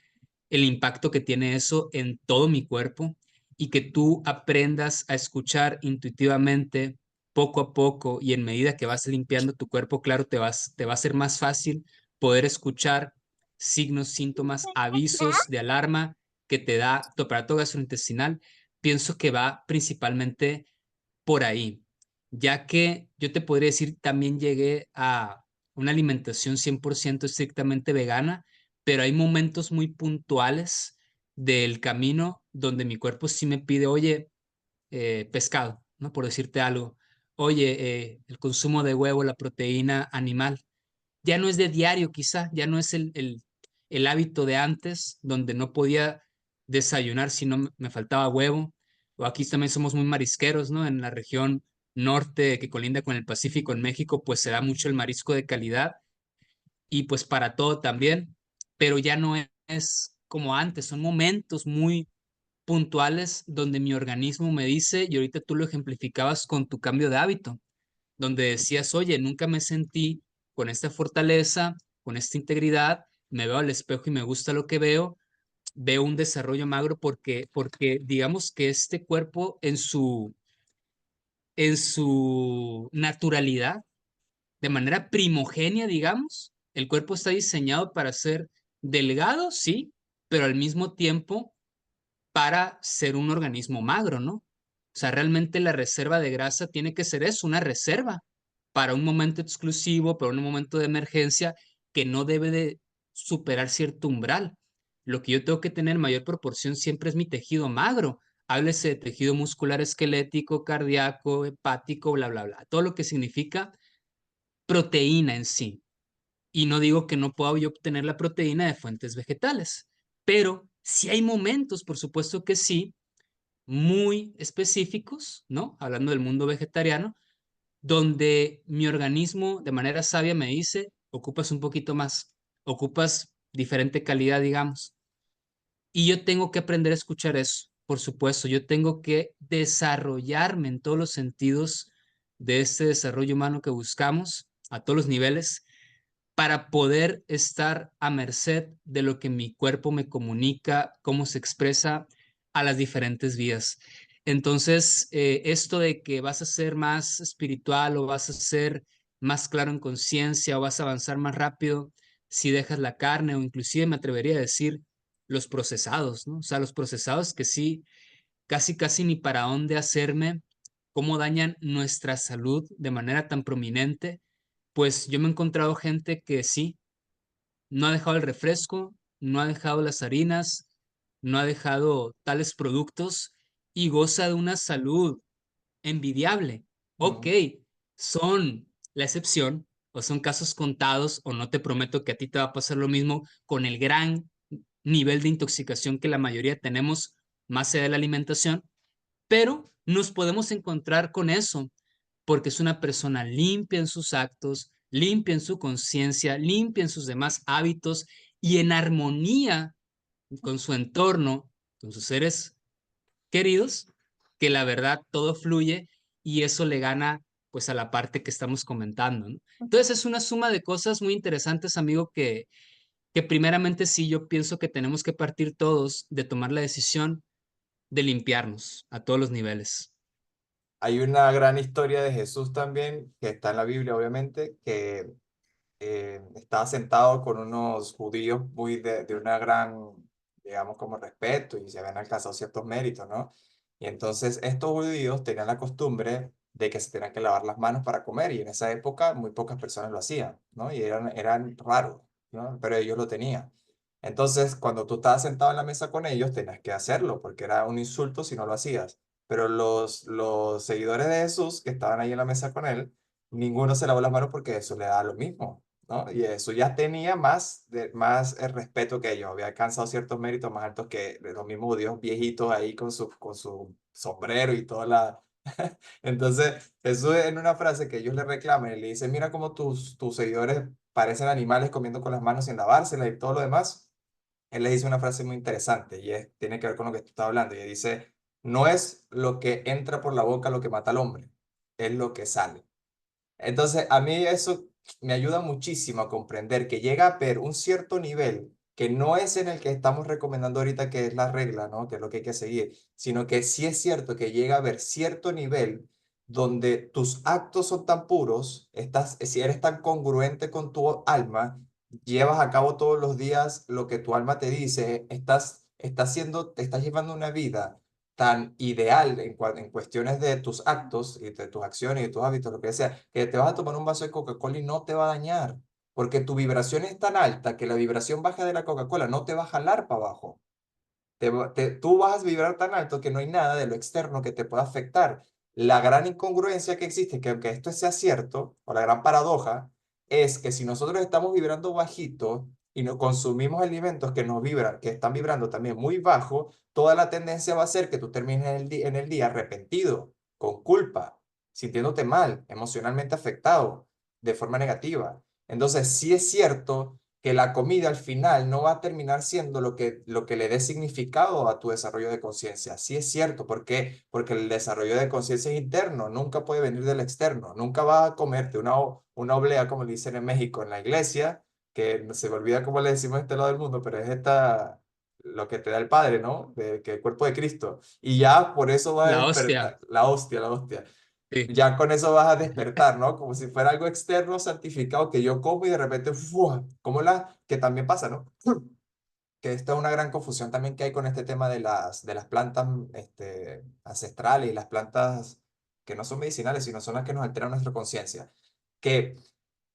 el impacto que tiene eso en todo mi cuerpo y que tú aprendas a escuchar intuitivamente poco a poco y en medida que vas limpiando tu cuerpo, claro, te va a ser más fácil poder escuchar signos, síntomas, avisos de alarma que te da tu aparato gastrointestinal. Pienso que va principalmente por ahí, ya que yo te podría decir, también llegué a una alimentación 100% estrictamente vegana, pero hay momentos muy puntuales del camino donde mi cuerpo sí me pide, oye, pescado, ¿no? Por decirte algo, oye, el consumo de huevo, la proteína animal, ya no es de diario quizá, ya no es el hábito de antes, donde no podía desayunar si no me faltaba huevo, o aquí también somos muy marisqueros, ¿no? En la región norte que colinda con el Pacífico en México, pues se da mucho el marisco de calidad y pues para todo también, pero ya no es como antes, son momentos muy puntuales donde mi organismo me dice, y ahorita tú lo ejemplificabas con tu cambio de hábito, donde decías, oye, nunca me sentí con esta fortaleza, con esta integridad, me veo al espejo y me gusta lo que veo un desarrollo magro porque digamos que este cuerpo en su naturalidad, de manera primogenia, digamos, el cuerpo está diseñado para ser delgado, sí, pero al mismo tiempo para ser un organismo magro, ¿no? O sea, realmente la reserva de grasa tiene que ser eso, una reserva para un momento exclusivo, para un momento de emergencia que no debe de superar cierto umbral. Lo que yo tengo que tener en mayor proporción siempre es mi tejido magro. Háblese de tejido muscular esquelético, cardíaco, hepático, bla, bla, bla. Todo lo que significa proteína en sí. Y no digo que no pueda yo obtener la proteína de fuentes vegetales, pero si hay momentos, por supuesto que sí, muy específicos, ¿no? Hablando del mundo vegetariano, donde mi organismo de manera sabia me dice, ocupas un poquito más, ocupas diferente calidad, digamos. Y yo tengo que aprender a escuchar eso, por supuesto, yo tengo que desarrollarme en todos los sentidos de este desarrollo humano que buscamos a todos los niveles para poder estar a merced de lo que mi cuerpo me comunica, cómo se expresa a las diferentes vías. Entonces, esto de que vas a ser más espiritual o vas a ser más claro en conciencia o vas a avanzar más rápido si dejas la carne o inclusive me atrevería a decir los procesados, ¿no? O sea, los procesados que sí, casi, casi ni para dónde hacerme, cómo dañan nuestra salud de manera tan prominente, pues yo me he encontrado gente que sí, no ha dejado el refresco, no ha dejado las harinas, no ha dejado tales productos y goza de una salud envidiable. Ok, Mm. son la excepción o son casos contados o no te prometo que a ti te va a pasar lo mismo con el gran nivel de intoxicación que la mayoría tenemos más allá de la alimentación, pero nos podemos encontrar con eso porque es una persona limpia en sus actos, limpia en su conciencia, limpia en sus demás hábitos y en armonía con su entorno, con sus seres queridos, que la verdad todo fluye y eso le gana pues a la parte que estamos comentando, ¿no? Entonces es una suma de cosas muy interesantes, amigo, que primeramente sí yo pienso que tenemos que partir todos de tomar la decisión de limpiarnos a todos los niveles. Hay una gran historia de Jesús también, que está en la Biblia, obviamente, que estaba sentado con unos judíos muy de una gran, digamos, como respeto y se habían alcanzado ciertos méritos, ¿no? Y entonces estos judíos tenían la costumbre de que se tenían que lavar las manos para comer y en esa época muy pocas personas lo hacían, ¿no? Y eran raros, ¿no? Pero ellos lo tenían. Entonces, cuando tú estabas sentado en la mesa con ellos, tenías que hacerlo porque era un insulto si no lo hacías. Pero los seguidores de Jesús que estaban ahí en la mesa con él, ninguno se lavó las manos porque eso le da lo mismo, ¿no? Y eso ya tenía más respeto que ellos, había alcanzado ciertos méritos más altos que los mismos judíos viejitos ahí con su sombrero y toda la... Entonces, Jesús en una frase que ellos le reclaman, y le dice, mira cómo tus seguidores parecen animales comiendo con las manos sin lavárselas y todo lo demás. Él le dice una frase muy interesante y tiene que ver con lo que tú estás hablando. Y dice, no es lo que entra por la boca lo que mata al hombre, es lo que sale. Entonces, a mí eso me ayuda muchísimo a comprender que llega a haber un cierto nivel que no es en el que estamos recomendando ahorita que es la regla, ¿no? Que es lo que hay que seguir, sino que sí es cierto que llega a haber cierto nivel donde tus actos son tan puros, si eres tan congruente con tu alma, llevas a cabo todos los días lo que tu alma te dice, te estás llevando una vida tan ideal en cuestiones de tus actos y de tus acciones y de tus hábitos, lo que sea, que te vas a tomar un vaso de Coca-Cola y no te va a dañar, porque tu vibración es tan alta que la vibración baja de la Coca-Cola no te va a jalar para abajo. Tú vas a vibrar tan alto que no hay nada de lo externo que te pueda afectar. La gran incongruencia que existe, que aunque esto sea cierto, o la gran paradoja, es que si nosotros estamos vibrando bajito y no consumimos alimentos que nos vibran, que están vibrando también muy bajo, toda la tendencia va a ser que tú termines en el día arrepentido, con culpa, sintiéndote mal, emocionalmente afectado, de forma negativa. Entonces, sí es cierto que la comida al final no va a terminar siendo lo que le dé significado a tu desarrollo de conciencia. Sí es cierto, ¿por qué? Porque el desarrollo de conciencia es interno, nunca puede venir del externo. Nunca vas a comerte una oblea, como le dicen en México, en la iglesia, que se me olvida cómo le decimos a este lado del mundo, pero es lo que te da el Padre, ¿no? Que el cuerpo de Cristo. Y ya por eso va a La hostia, despertar, la hostia, la hostia sí. ya con eso vas a despertar, ¿no? Como si fuera algo externo, santificado, que yo como y de repente, ¡fua! Que también pasa, ¿no? Que esta es una gran confusión también que hay con este tema de las plantas ancestrales y las plantas que no son medicinales, sino son las que nos alteran nuestra conciencia. Que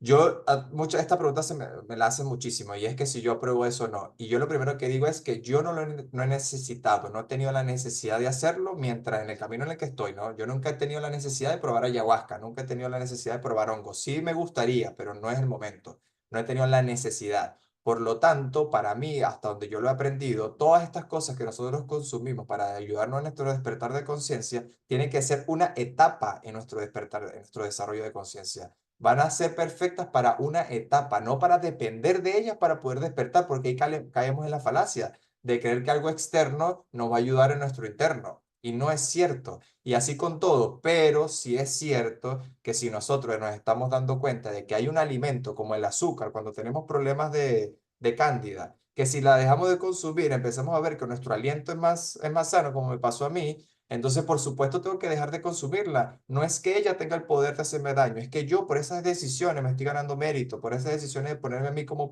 esta pregunta me la hacen muchísimo y es que si yo apruebo eso o no. Y yo lo primero que digo es que yo no he necesitado, no he tenido la necesidad de hacerlo mientras en el camino en el que estoy, ¿no? Yo nunca he tenido la necesidad de probar ayahuasca, nunca he tenido la necesidad de probar hongos. Sí me gustaría, pero no es el momento. No he tenido la necesidad. Por lo tanto, para mí, hasta donde yo lo he aprendido, todas estas cosas que nosotros consumimos para ayudarnos en nuestro despertar de conciencia, tienen que ser una etapa en nuestro despertar, en nuestro desarrollo de conciencia. Van a ser perfectas para una etapa, no para depender de ellas para poder despertar, porque ahí caemos en la falacia de creer que algo externo nos va a ayudar en nuestro interno. Y no es cierto. Y así con todo, pero sí es cierto que si nosotros nos estamos dando cuenta de que hay un alimento como el azúcar, cuando tenemos problemas de cándida, que si la dejamos de consumir, empezamos a ver que nuestro aliento es más sano, como me pasó a mí, entonces, por supuesto, tengo que dejar de consumirla. No es que ella tenga el poder de hacerme daño, es que yo por esas decisiones me estoy ganando mérito, por esas decisiones de ponerme a mí como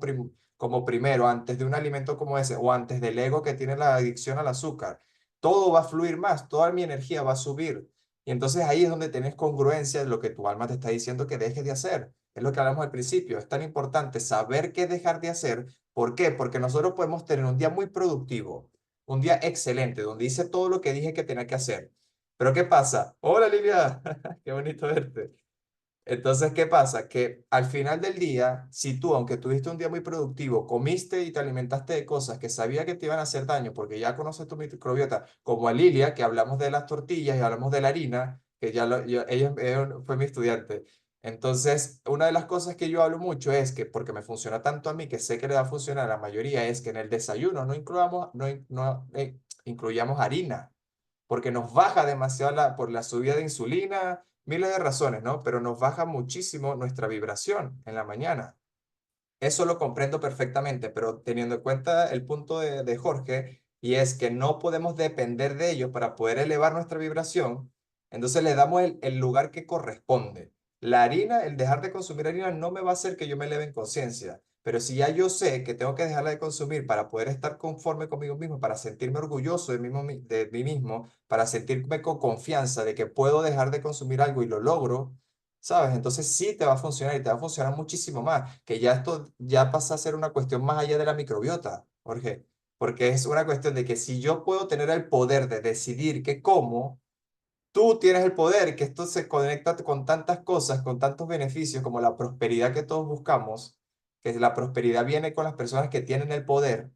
primero, antes de un alimento como ese, o antes del ego que tiene la adicción al azúcar. Todo va a fluir más, toda mi energía va a subir. Y entonces ahí es donde tenés congruencia de lo que tu alma te está diciendo que dejes de hacer. Es lo que hablamos al principio. Es tan importante saber qué dejar de hacer. ¿Por qué? Porque nosotros podemos tener un día muy productivo, un día excelente, donde hice todo lo que dije que tenía que hacer. Pero ¿qué pasa? Hola Lilia, qué bonito verte. Entonces, ¿qué pasa? Que al final del día, si tú, aunque tuviste un día muy productivo, comiste y te alimentaste de cosas que sabía que te iban a hacer daño, porque ya conoces tu microbiota, como a Lilia, que hablamos de las tortillas y hablamos de la harina, que ella fue mi estudiante. Entonces, una de las cosas que yo hablo mucho es que, porque me funciona tanto a mí, que sé que le va a funcionar a la mayoría, es que en el desayuno no incluyamos harina porque nos baja demasiado por la subida de insulina miles de razones, ¿no? Pero nos baja muchísimo nuestra vibración en la mañana. Eso lo comprendo perfectamente, pero teniendo en cuenta el punto de Jorge, y es que no podemos depender de ellos para poder elevar nuestra vibración, entonces le damos el lugar que corresponde. La harina, el dejar de consumir harina no me va a hacer que yo me eleve en conciencia, pero si ya yo sé que tengo que dejarla de consumir para poder estar conforme conmigo mismo, para sentirme orgulloso de mí mismo, para sentirme con confianza de que puedo dejar de consumir algo y lo logro, ¿sabes? Entonces sí te va a funcionar y te va a funcionar muchísimo más, que ya esto ya pasa a ser una cuestión más allá de la microbiota, Jorge, porque es una cuestión de que si yo puedo tener el poder de decidir qué como, tú tienes el poder, que esto se conecta con tantas cosas, con tantos beneficios como la prosperidad que todos buscamos, que la prosperidad viene con las personas que tienen el poder.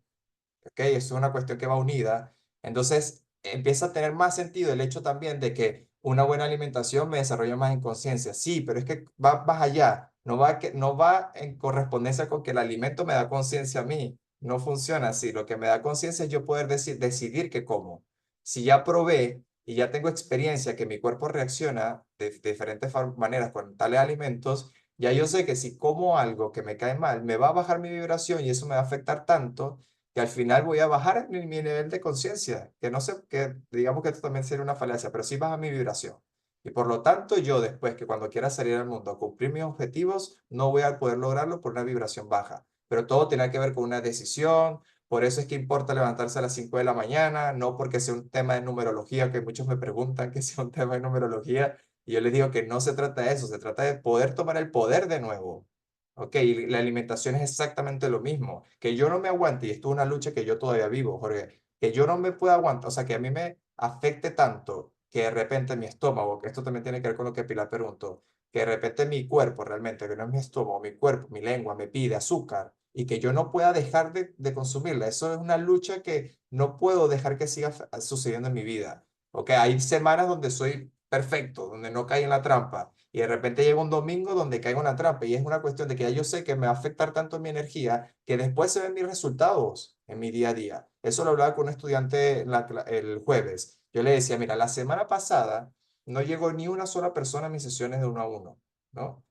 ¿Ok? Eso es una cuestión que va unida. Entonces, empieza a tener más sentido el hecho también de que una buena alimentación me desarrolla más en conciencia. Sí, pero es que va más allá. No va en correspondencia con que el alimento me da conciencia a mí. No funciona así. Lo que me da conciencia es yo poder decidir qué como. Si ya probé y ya tengo experiencia que mi cuerpo reacciona de diferentes maneras con tales alimentos, ya yo sé que si como algo que me cae mal, me va a bajar mi vibración y eso me va a afectar tanto que al final voy a bajar mi nivel de conciencia, que no sé, que digamos que esto también sería una falacia, pero sí baja mi vibración. Y por lo tanto, yo después que cuando quiera salir al mundo a cumplir mis objetivos, no voy a poder lograrlo por una vibración baja. Pero todo tiene que ver con una decisión, por eso es que importa levantarse a las 5 de la mañana, no porque sea un tema de numerología, que muchos me preguntan que sea un tema de numerología, y yo les digo que no se trata de eso, se trata de poder tomar el poder de nuevo. Ok, y la alimentación es exactamente lo mismo. Que yo no me aguante, y esto es una lucha que yo todavía vivo, Jorge, que yo no me pueda aguantar, o sea, que a mí me afecte tanto que de repente mi estómago, que esto también tiene que ver con lo que Pilar preguntó, que de repente mi cuerpo realmente, que no es mi estómago, mi cuerpo, mi lengua me pide azúcar y que yo no pueda dejar de consumirla. Eso es una lucha que no puedo dejar que siga sucediendo en mi vida. Ok, hay semanas donde soy perfecto, donde no caí en la trampa y de repente llega un domingo donde caigo en la trampa y es una cuestión de que ya yo sé que me va a afectar tanto mi energía que después se ven mis resultados en mi día a día. Eso lo hablaba con un estudiante el jueves. Yo le decía, mira, la semana pasada no llegó ni una sola persona a mis sesiones de uno a uno, ¿no?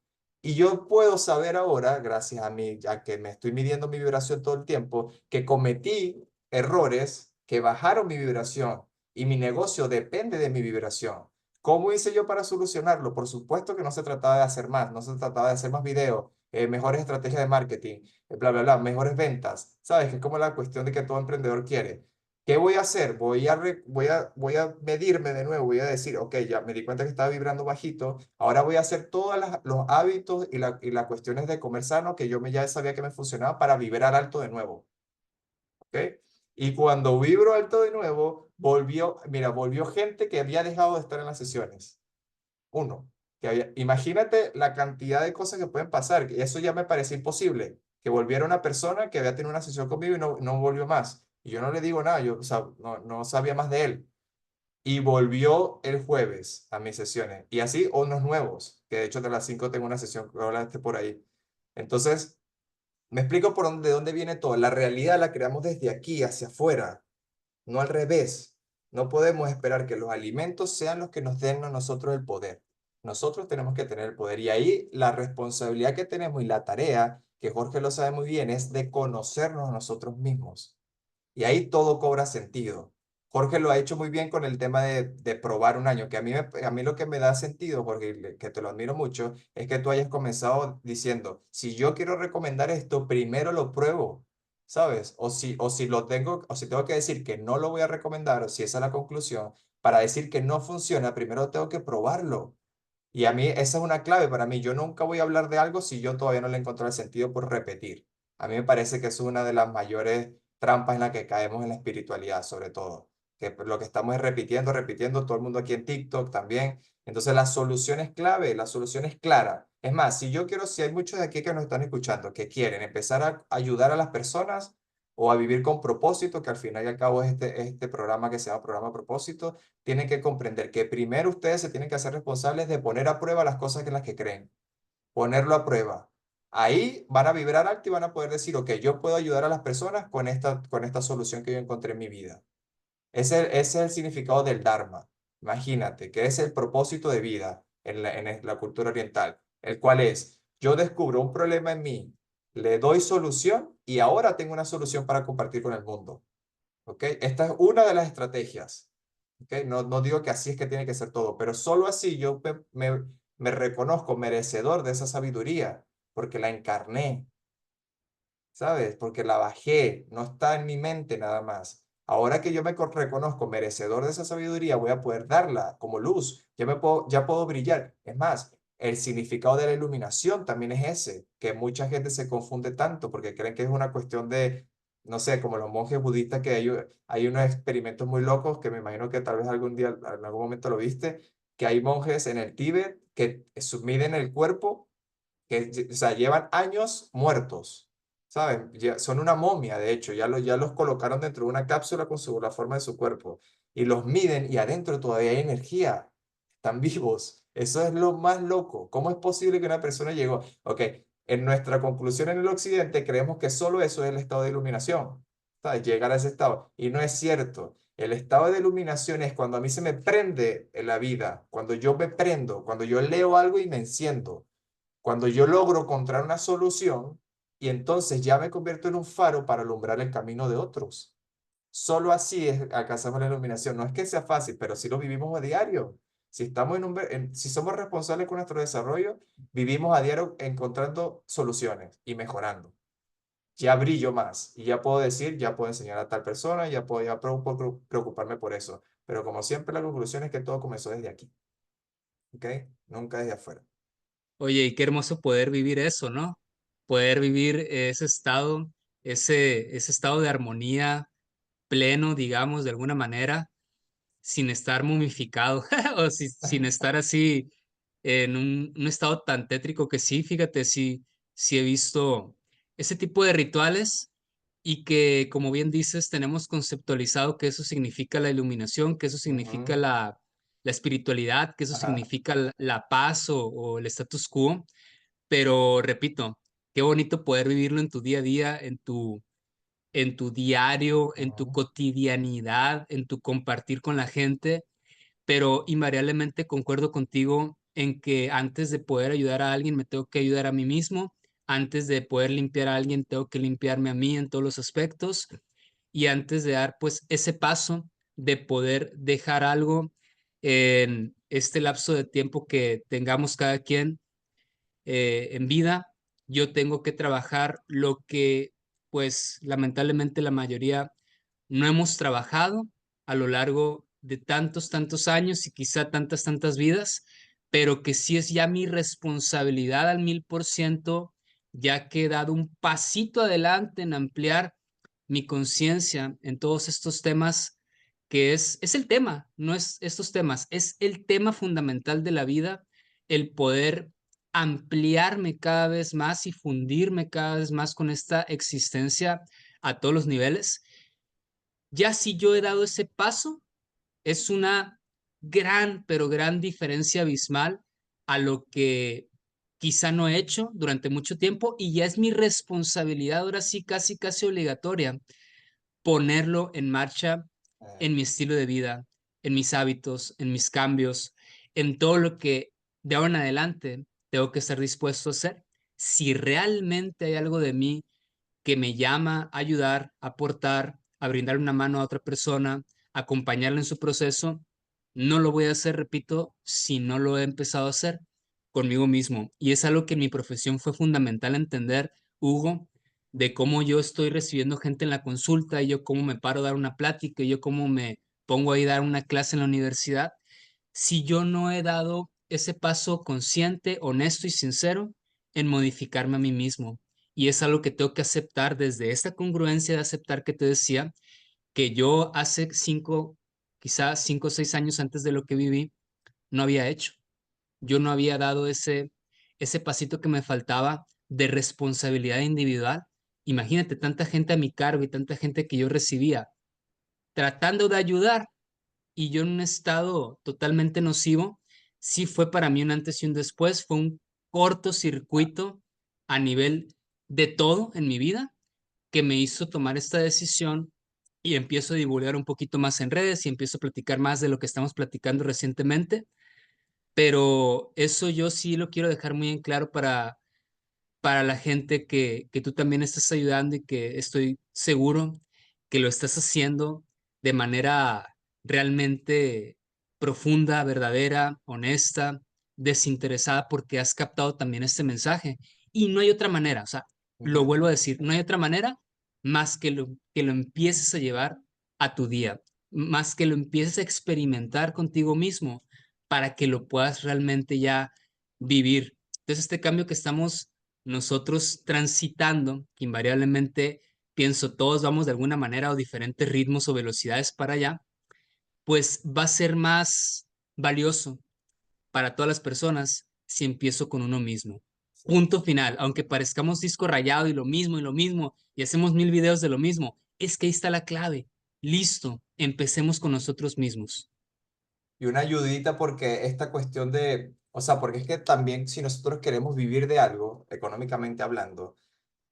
Y yo puedo saber ahora, gracias a mí, ya que me estoy midiendo mi vibración todo el tiempo, que cometí errores que bajaron mi vibración y mi negocio depende de mi vibración. ¿Cómo hice yo para solucionarlo? Por supuesto que no se trataba de hacer más, no se trataba de hacer más videos, mejores estrategias de marketing, bla, bla, bla, mejores ventas. ¿Sabes? Que es como la cuestión de que todo emprendedor quiere. ¿Qué voy a hacer? Voy a medirme de nuevo, voy a decir, ok, ya me di cuenta que estaba vibrando bajito, ahora voy a hacer todos los hábitos y las cuestiones de comer sano que ya sabía que me funcionaba para vibrar alto de nuevo. ¿Ok? Y cuando vibro alto de nuevo, volvió gente que había dejado de estar en las sesiones. Uno, imagínate la cantidad de cosas que pueden pasar, que eso ya me parecía imposible, que volviera una persona que había tenido una sesión conmigo y no volvió más. Y yo no le digo nada, yo o sea, no sabía más de él. Y volvió el jueves a mis sesiones. Y así unos nuevos, que de hecho de las 5 tengo una sesión que hablaste por ahí. Entonces, me explico de dónde viene todo. La realidad la creamos desde aquí hacia afuera, no al revés. No podemos esperar que los alimentos sean los que nos den a nosotros el poder. Nosotros tenemos que tener el poder. Y ahí la responsabilidad que tenemos y la tarea, que Jorge lo sabe muy bien, es de conocernos a nosotros mismos. Y ahí todo cobra sentido. Jorge lo ha hecho muy bien con el tema de probar un año, que a mí lo que me da sentido, Jorge, que te lo admiro mucho, es que tú hayas comenzado diciendo, si yo quiero recomendar esto, primero lo pruebo, ¿sabes? O si tengo que decir que no lo voy a recomendar, o si esa es la conclusión, para decir que no funciona, primero tengo que probarlo. Y a mí esa es una clave para mí. Yo nunca voy a hablar de algo si yo todavía no le encuentro el sentido por repetir. A mí me parece que es una de las mayores trampas en las que caemos en la espiritualidad, sobre todo. Que lo que estamos es repitiendo, repitiendo, todo el mundo aquí en TikTok también. Entonces la solución es clave, la solución es clara. Es más, si hay muchos de aquí que nos están escuchando que quieren empezar a ayudar a las personas o a vivir con propósito, que al final y al cabo es este programa que se llama Programa Propósito, tienen que comprender que primero ustedes se tienen que hacer responsables de poner a prueba las cosas en las que creen, ponerlo a prueba. Ahí van a vibrar alto y van a poder decir, ok, yo puedo ayudar a las personas con esta solución que yo encontré en mi vida. Ese es el significado del Dharma. Imagínate, que es el propósito de vida. en la cultura oriental, el cual es, yo descubro un problema en mí, le doy solución y ahora tengo una solución para compartir con el mundo. ¿Ok? Esta es una de las estrategias. ¿Ok? No digo que así es que tiene que ser todo, pero solo así yo me reconozco merecedor de esa sabiduría, porque la encarné, ¿sabes? Porque la bajé, no está en mi mente nada más. Ahora que yo reconozco merecedor de esa sabiduría, voy a poder darla como luz. Ya puedo brillar. Es más, el significado de la iluminación también es ese, que mucha gente se confunde tanto porque creen que es una cuestión de, no sé, como los monjes budistas, que hay unos experimentos muy locos que me imagino que tal vez algún día, en algún momento lo viste, que hay monjes en el Tíbet que miden el cuerpo o sea, llevan años muertos, ¿saben? Son una momia, de hecho, ya los colocaron dentro de una cápsula con la forma de su cuerpo y los miden y adentro todavía hay energía, están vivos. Eso es lo más loco. ¿Cómo es posible que una persona llegó? Ok, en nuestra conclusión en el occidente creemos que solo eso es el estado de iluminación, ¿sabes? Llegar a ese estado. Y no es cierto. El estado de iluminación es cuando a mí se me prende en la vida, cuando yo me prendo, cuando yo leo algo y me enciendo. Cuando yo logro encontrar una solución y entonces ya me convierto en un faro para alumbrar el camino de otros. Solo así alcanzamos la iluminación. No es que sea fácil, pero sí lo vivimos a diario. Si estamos si somos responsables con nuestro desarrollo, vivimos a diario encontrando soluciones y mejorando. Ya brillo más y ya puedo decir, ya puedo enseñar a tal persona, ya puedo preocuparme por eso. Pero como siempre, la conclusión es que todo comenzó desde aquí, ¿ok? Nunca desde afuera. Oye, y qué hermoso poder vivir eso, ¿no? Poder vivir ese estado de armonía pleno, digamos, de alguna manera, sin estar momificado o sin estar así en un estado tan tétrico que sí, fíjate, sí he visto ese tipo de rituales y que, como bien dices, tenemos conceptualizado que eso significa la iluminación, que eso significa Ujú. la espiritualidad, que eso Ajá. significa la paz o el status quo, pero repito, qué bonito poder vivirlo en tu día a día, en tu diario, en tu Ujú. cotidianidad, en tu compartir con la gente, pero invariablemente concuerdo contigo en que antes de poder ayudar a alguien me tengo que ayudar a mí mismo, antes de poder limpiar a alguien tengo que limpiarme a mí en todos los aspectos y antes de dar pues ese paso de poder dejar algo en este lapso de tiempo que tengamos cada quien en vida, yo tengo que trabajar lo que pues lamentablemente la mayoría no hemos trabajado a lo largo de tantos años y quizá tantas vidas, pero que sí es ya mi responsabilidad al 1000%, ya que he dado un pasito adelante en ampliar mi conciencia en todos estos temas, que es el tema, no es estos temas, es el tema fundamental de la vida, el poder ampliarme cada vez más y fundirme cada vez más con esta existencia a todos los niveles. Ya si yo he dado ese paso, es una gran, pero gran diferencia abismal a lo que quizá no he hecho durante mucho tiempo y ya es mi responsabilidad, ahora sí, casi obligatoria, ponerlo en marcha Eh, en mi estilo de vida, en mis hábitos, en mis cambios, en todo lo que de ahora en adelante tengo que estar dispuesto a hacer. Si realmente hay algo de mí que me llama a ayudar, a aportar, a brindar una mano a otra persona, a acompañarla en su proceso, no lo voy a hacer, repito, si no lo he empezado a hacer conmigo mismo. Y es algo que en mi profesión fue fundamental entender, Hugo, de cómo yo estoy recibiendo gente en la consulta y yo cómo me paro a dar una plática y yo cómo me pongo ahí a dar una clase en la universidad. Si yo no he dado ese paso consciente, honesto y sincero en modificarme a mí mismo. Y es algo que tengo que aceptar desde esta congruencia de aceptar que te decía que yo hace quizás 5 o 6 años antes de lo que viví, no había hecho. Yo no había dado ese pasito que me faltaba de responsabilidad individual. Imagínate tanta gente a mi cargo y tanta gente que yo recibía tratando de ayudar y yo en un estado totalmente nocivo, sí fue para mí un antes y un después, fue un cortocircuito a nivel de todo en mi vida que me hizo tomar esta decisión y empiezo a divulgar un poquito más en redes y empiezo a platicar más de lo que estamos platicando recientemente pero eso yo sí lo quiero dejar muy en claro para la gente que tú también estás ayudando y que estoy seguro que lo estás haciendo de manera realmente profunda, verdadera, honesta, desinteresada, porque has captado también este mensaje. Y no hay otra manera, o sea, lo Ujú. vuelvo a decir, no hay otra manera más que lo empieces a llevar a tu día, más que lo empieces a experimentar contigo mismo para que lo puedas realmente ya vivir. Entonces, este cambio que estamos nosotros transitando, que invariablemente pienso todos vamos de alguna manera o diferentes ritmos o velocidades para allá, pues va a ser más valioso para todas las personas si empiezo con uno mismo. Punto final, aunque parezcamos disco rayado y lo mismo, y hacemos 1000 videos de lo mismo, es que ahí está la clave. Listo, empecemos con nosotros mismos. Y una ayudita porque esta cuestión de, o sea, porque es que también si nosotros queremos vivir de algo, económicamente hablando,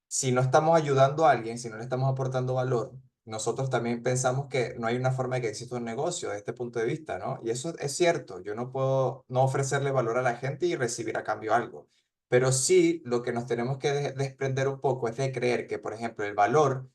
si no estamos ayudando a alguien, si no le estamos aportando valor, nosotros también pensamos que no hay una forma de que exista un negocio desde este punto de vista, ¿no? Y eso es cierto, yo no puedo no ofrecerle valor a la gente y recibir a cambio algo. Pero sí, lo que nos tenemos que desprender un poco es de creer que, por ejemplo, el valor,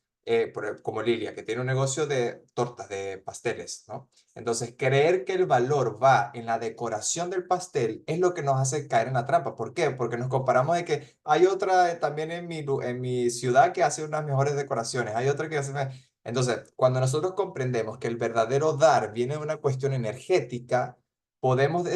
como Lilia, que tiene un negocio de tortas, de pasteles, ¿no? Entonces, creer que el valor va en la decoración del pastel es lo que nos hace caer en la trampa. ¿Por qué? Porque nos comparamos de que hay otra también en en mi ciudad que hace unas mejores decoraciones, hay otra que hace... Entonces, cuando nosotros comprendemos que el verdadero dar viene de una cuestión energética, podemos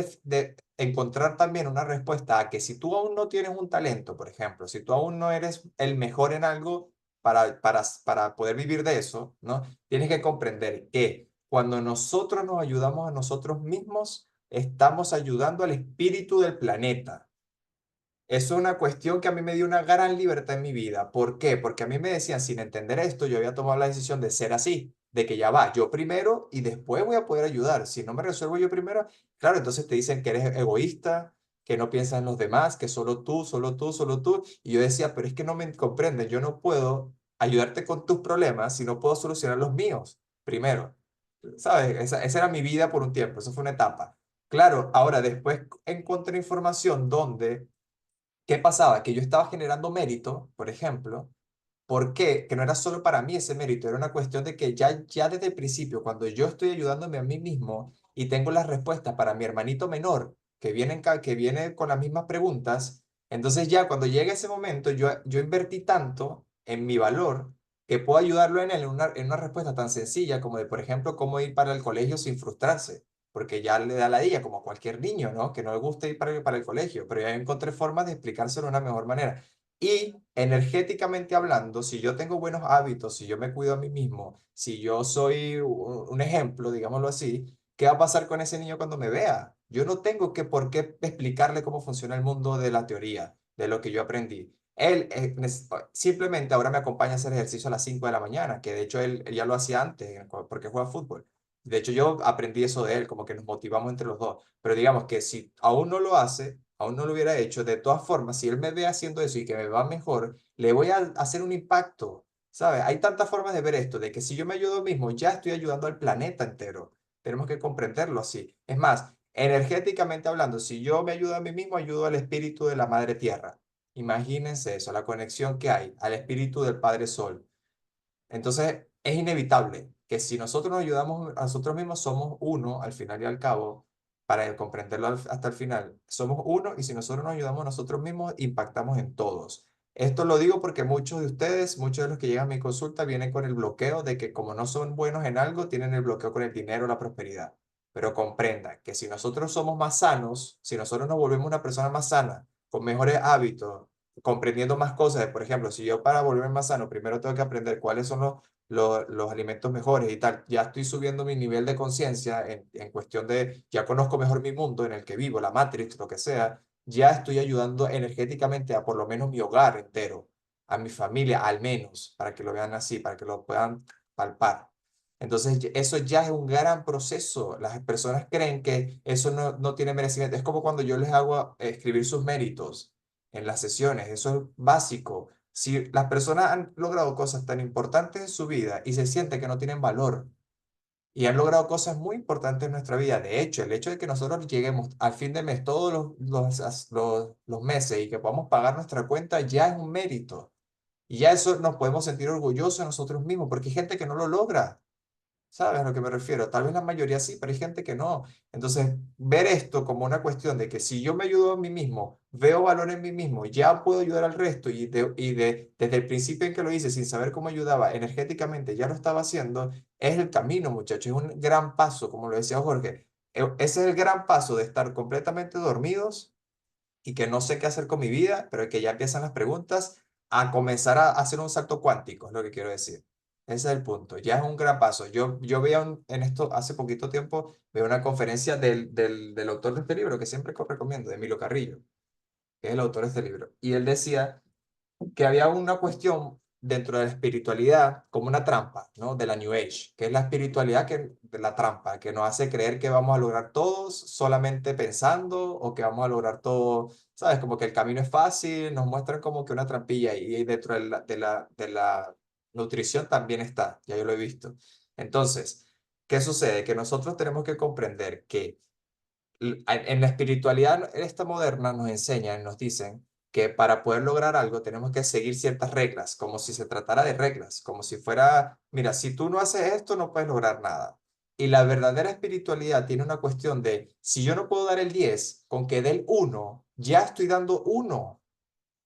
encontrar también una respuesta a que si tú aún no tienes un talento, por ejemplo, si tú aún no eres el mejor en algo para poder vivir de eso, ¿no? Tienes que comprender que cuando nosotros nos ayudamos a nosotros mismos, estamos ayudando al espíritu del planeta. Eso es una cuestión que a mí me dio una gran libertad en mi vida. ¿Por qué? Porque a mí me decían, sin entender esto, yo había tomado la decisión de ser así, de que ya va, yo primero y después voy a poder ayudar. Si no me resuelvo yo primero, claro, entonces te dicen que eres egoísta, que no piensas en los demás, que solo tú, solo tú, solo tú. Y yo decía, pero es que no me comprenden, yo no puedo ayudarte con tus problemas si no puedo solucionar los míos primero. ¿Sabes? Esa era mi vida por un tiempo, eso fue una etapa. Claro, ahora después encontré información donde ¿qué pasaba? Que yo estaba generando mérito, por ejemplo. ¿Por qué? Que no era solo para mí ese mérito, era una cuestión de que ya desde el principio, cuando yo estoy ayudándome a mí mismo y tengo las respuestas para mi hermanito menor, que viene con las mismas preguntas, entonces ya cuando llega ese momento, yo invertí tanto en mi valor que puedo ayudarlo en él en una respuesta tan sencilla como de, por ejemplo, cómo ir para el colegio sin frustrarse porque ya le da la ladilla, como a cualquier niño, ¿no? Que no le gusta ir para el colegio, pero ya encontré formas de explicárselo de una mejor manera. Y energéticamente hablando, si yo tengo buenos hábitos, si yo me cuido a mí mismo, si yo soy un ejemplo, digámoslo así, ¿qué va a pasar con ese niño cuando me vea? Yo no tengo que por qué explicarle cómo funciona el mundo de la teoría, de lo que yo aprendí. Él simplemente ahora me acompaña a hacer ejercicio a las 5 de la mañana, que de hecho él ya lo hacía antes, porque juega fútbol. De hecho, yo aprendí eso de él, como que nos motivamos entre los dos. Pero digamos que si aún no lo hace, aún no lo hubiera hecho, de todas formas, si él me ve haciendo eso y que me va mejor, le voy a hacer un impacto, ¿sabes? Hay tantas formas de ver esto, de que si yo me ayudo mismo, ya estoy ayudando al planeta entero. Tenemos que comprenderlo así. Es más, energéticamente hablando, si yo me ayudo a mí mismo, ayudo al espíritu de la Madre Tierra. Imagínense eso, la conexión que hay al espíritu del Padre Sol. Entonces, es inevitable que si nosotros nos ayudamos a nosotros mismos, somos uno al final y al cabo, para comprenderlo hasta el final, somos uno y si nosotros nos ayudamos a nosotros mismos, impactamos en todos. Esto lo digo porque muchos de ustedes, muchos de los que llegan a mi consulta, vienen con el bloqueo de que como no son buenos en algo, tienen el bloqueo con el dinero, la prosperidad. Pero comprendan que si nosotros somos más sanos, si nosotros nos volvemos una persona más sana, con mejores hábitos, comprendiendo más cosas. Por ejemplo, si yo para volverme más sano, primero tengo que aprender cuáles son los alimentos mejores y tal. Ya estoy subiendo mi nivel de conciencia en cuestión de, ya conozco mejor mi mundo en el que vivo, la Matrix, lo que sea. Ya estoy ayudando energéticamente a por lo menos mi hogar entero, a mi familia al menos, para que lo vean así, para que lo puedan palpar. Entonces, eso ya es un gran proceso. Las personas creen que eso no tiene merecimiento. Es como cuando yo les hago escribir sus méritos en las sesiones. Eso es básico. Si las personas han logrado cosas tan importantes en su vida y se sienten que no tienen valor, y han logrado cosas muy importantes en nuestra vida. De hecho, el hecho de que nosotros lleguemos al fin de mes todos los meses y que podamos pagar nuestra cuenta ya es un mérito. Y ya eso nos podemos sentir orgullosos de nosotros mismos, porque hay gente que no lo logra. ¿Sabes a lo que me refiero? Tal vez la mayoría sí, pero hay gente que no. Entonces, ver esto como una cuestión de que si yo me ayudo a mí mismo, veo valor en mí mismo, ya puedo ayudar al resto desde el principio en que lo hice, sin saber cómo ayudaba energéticamente, ya lo estaba haciendo, es el camino, muchachos, es un gran paso, como lo decía Jorge. Ese es el gran paso de estar completamente dormidos y que no sé qué hacer con mi vida, pero que ya empiezan las preguntas a comenzar a hacer un salto cuántico, es lo que quiero decir. Ese es el punto, ya es un gran paso. Yo veía en esto hace poquito tiempo, veo una conferencia del autor de este libro, que siempre recomiendo, de Emilio Carrillo, que es el autor de este libro. Y él decía que había una cuestión dentro de la espiritualidad como una trampa, ¿no? De la New Age, que es la espiritualidad de la trampa, que nos hace creer que vamos a lograr todos solamente pensando o que vamos a lograr todo, ¿sabes? Como que el camino es fácil, nos muestran como que una trampilla y dentro de la nutrición también está, ya yo lo he visto. Entonces, ¿qué sucede? Que nosotros tenemos que comprender que en la espiritualidad esta moderna nos enseñan, nos dicen que para poder lograr algo tenemos que seguir ciertas reglas, como si se tratara de reglas, como si fuera, mira, si tú no haces esto no puedes lograr nada. Y la verdadera espiritualidad tiene una cuestión de, si yo no puedo dar el 10 con que dé el 1 ya estoy dando uno.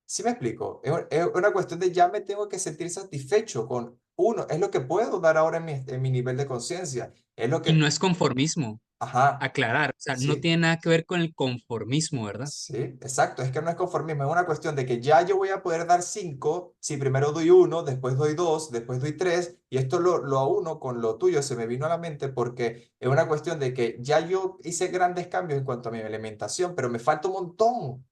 ¿Sí me explico? Es una cuestión de ya me tengo que sentir satisfecho con uno. Es lo que puedo dar ahora en mi nivel de conciencia. Es lo Y que, no es conformismo, ajá, aclarar, o sea, no sí. tiene nada que ver con el conformismo, ¿verdad? Sí, exacto, es que no es conformismo, es una cuestión de que ya yo voy a poder dar 5 si primero doy uno, después doy 2, después doy 3 y esto lo uno con lo tuyo se me vino a la mente porque es una cuestión de que ya yo hice grandes cambios en cuanto a mi alimentación, pero me falta un montón,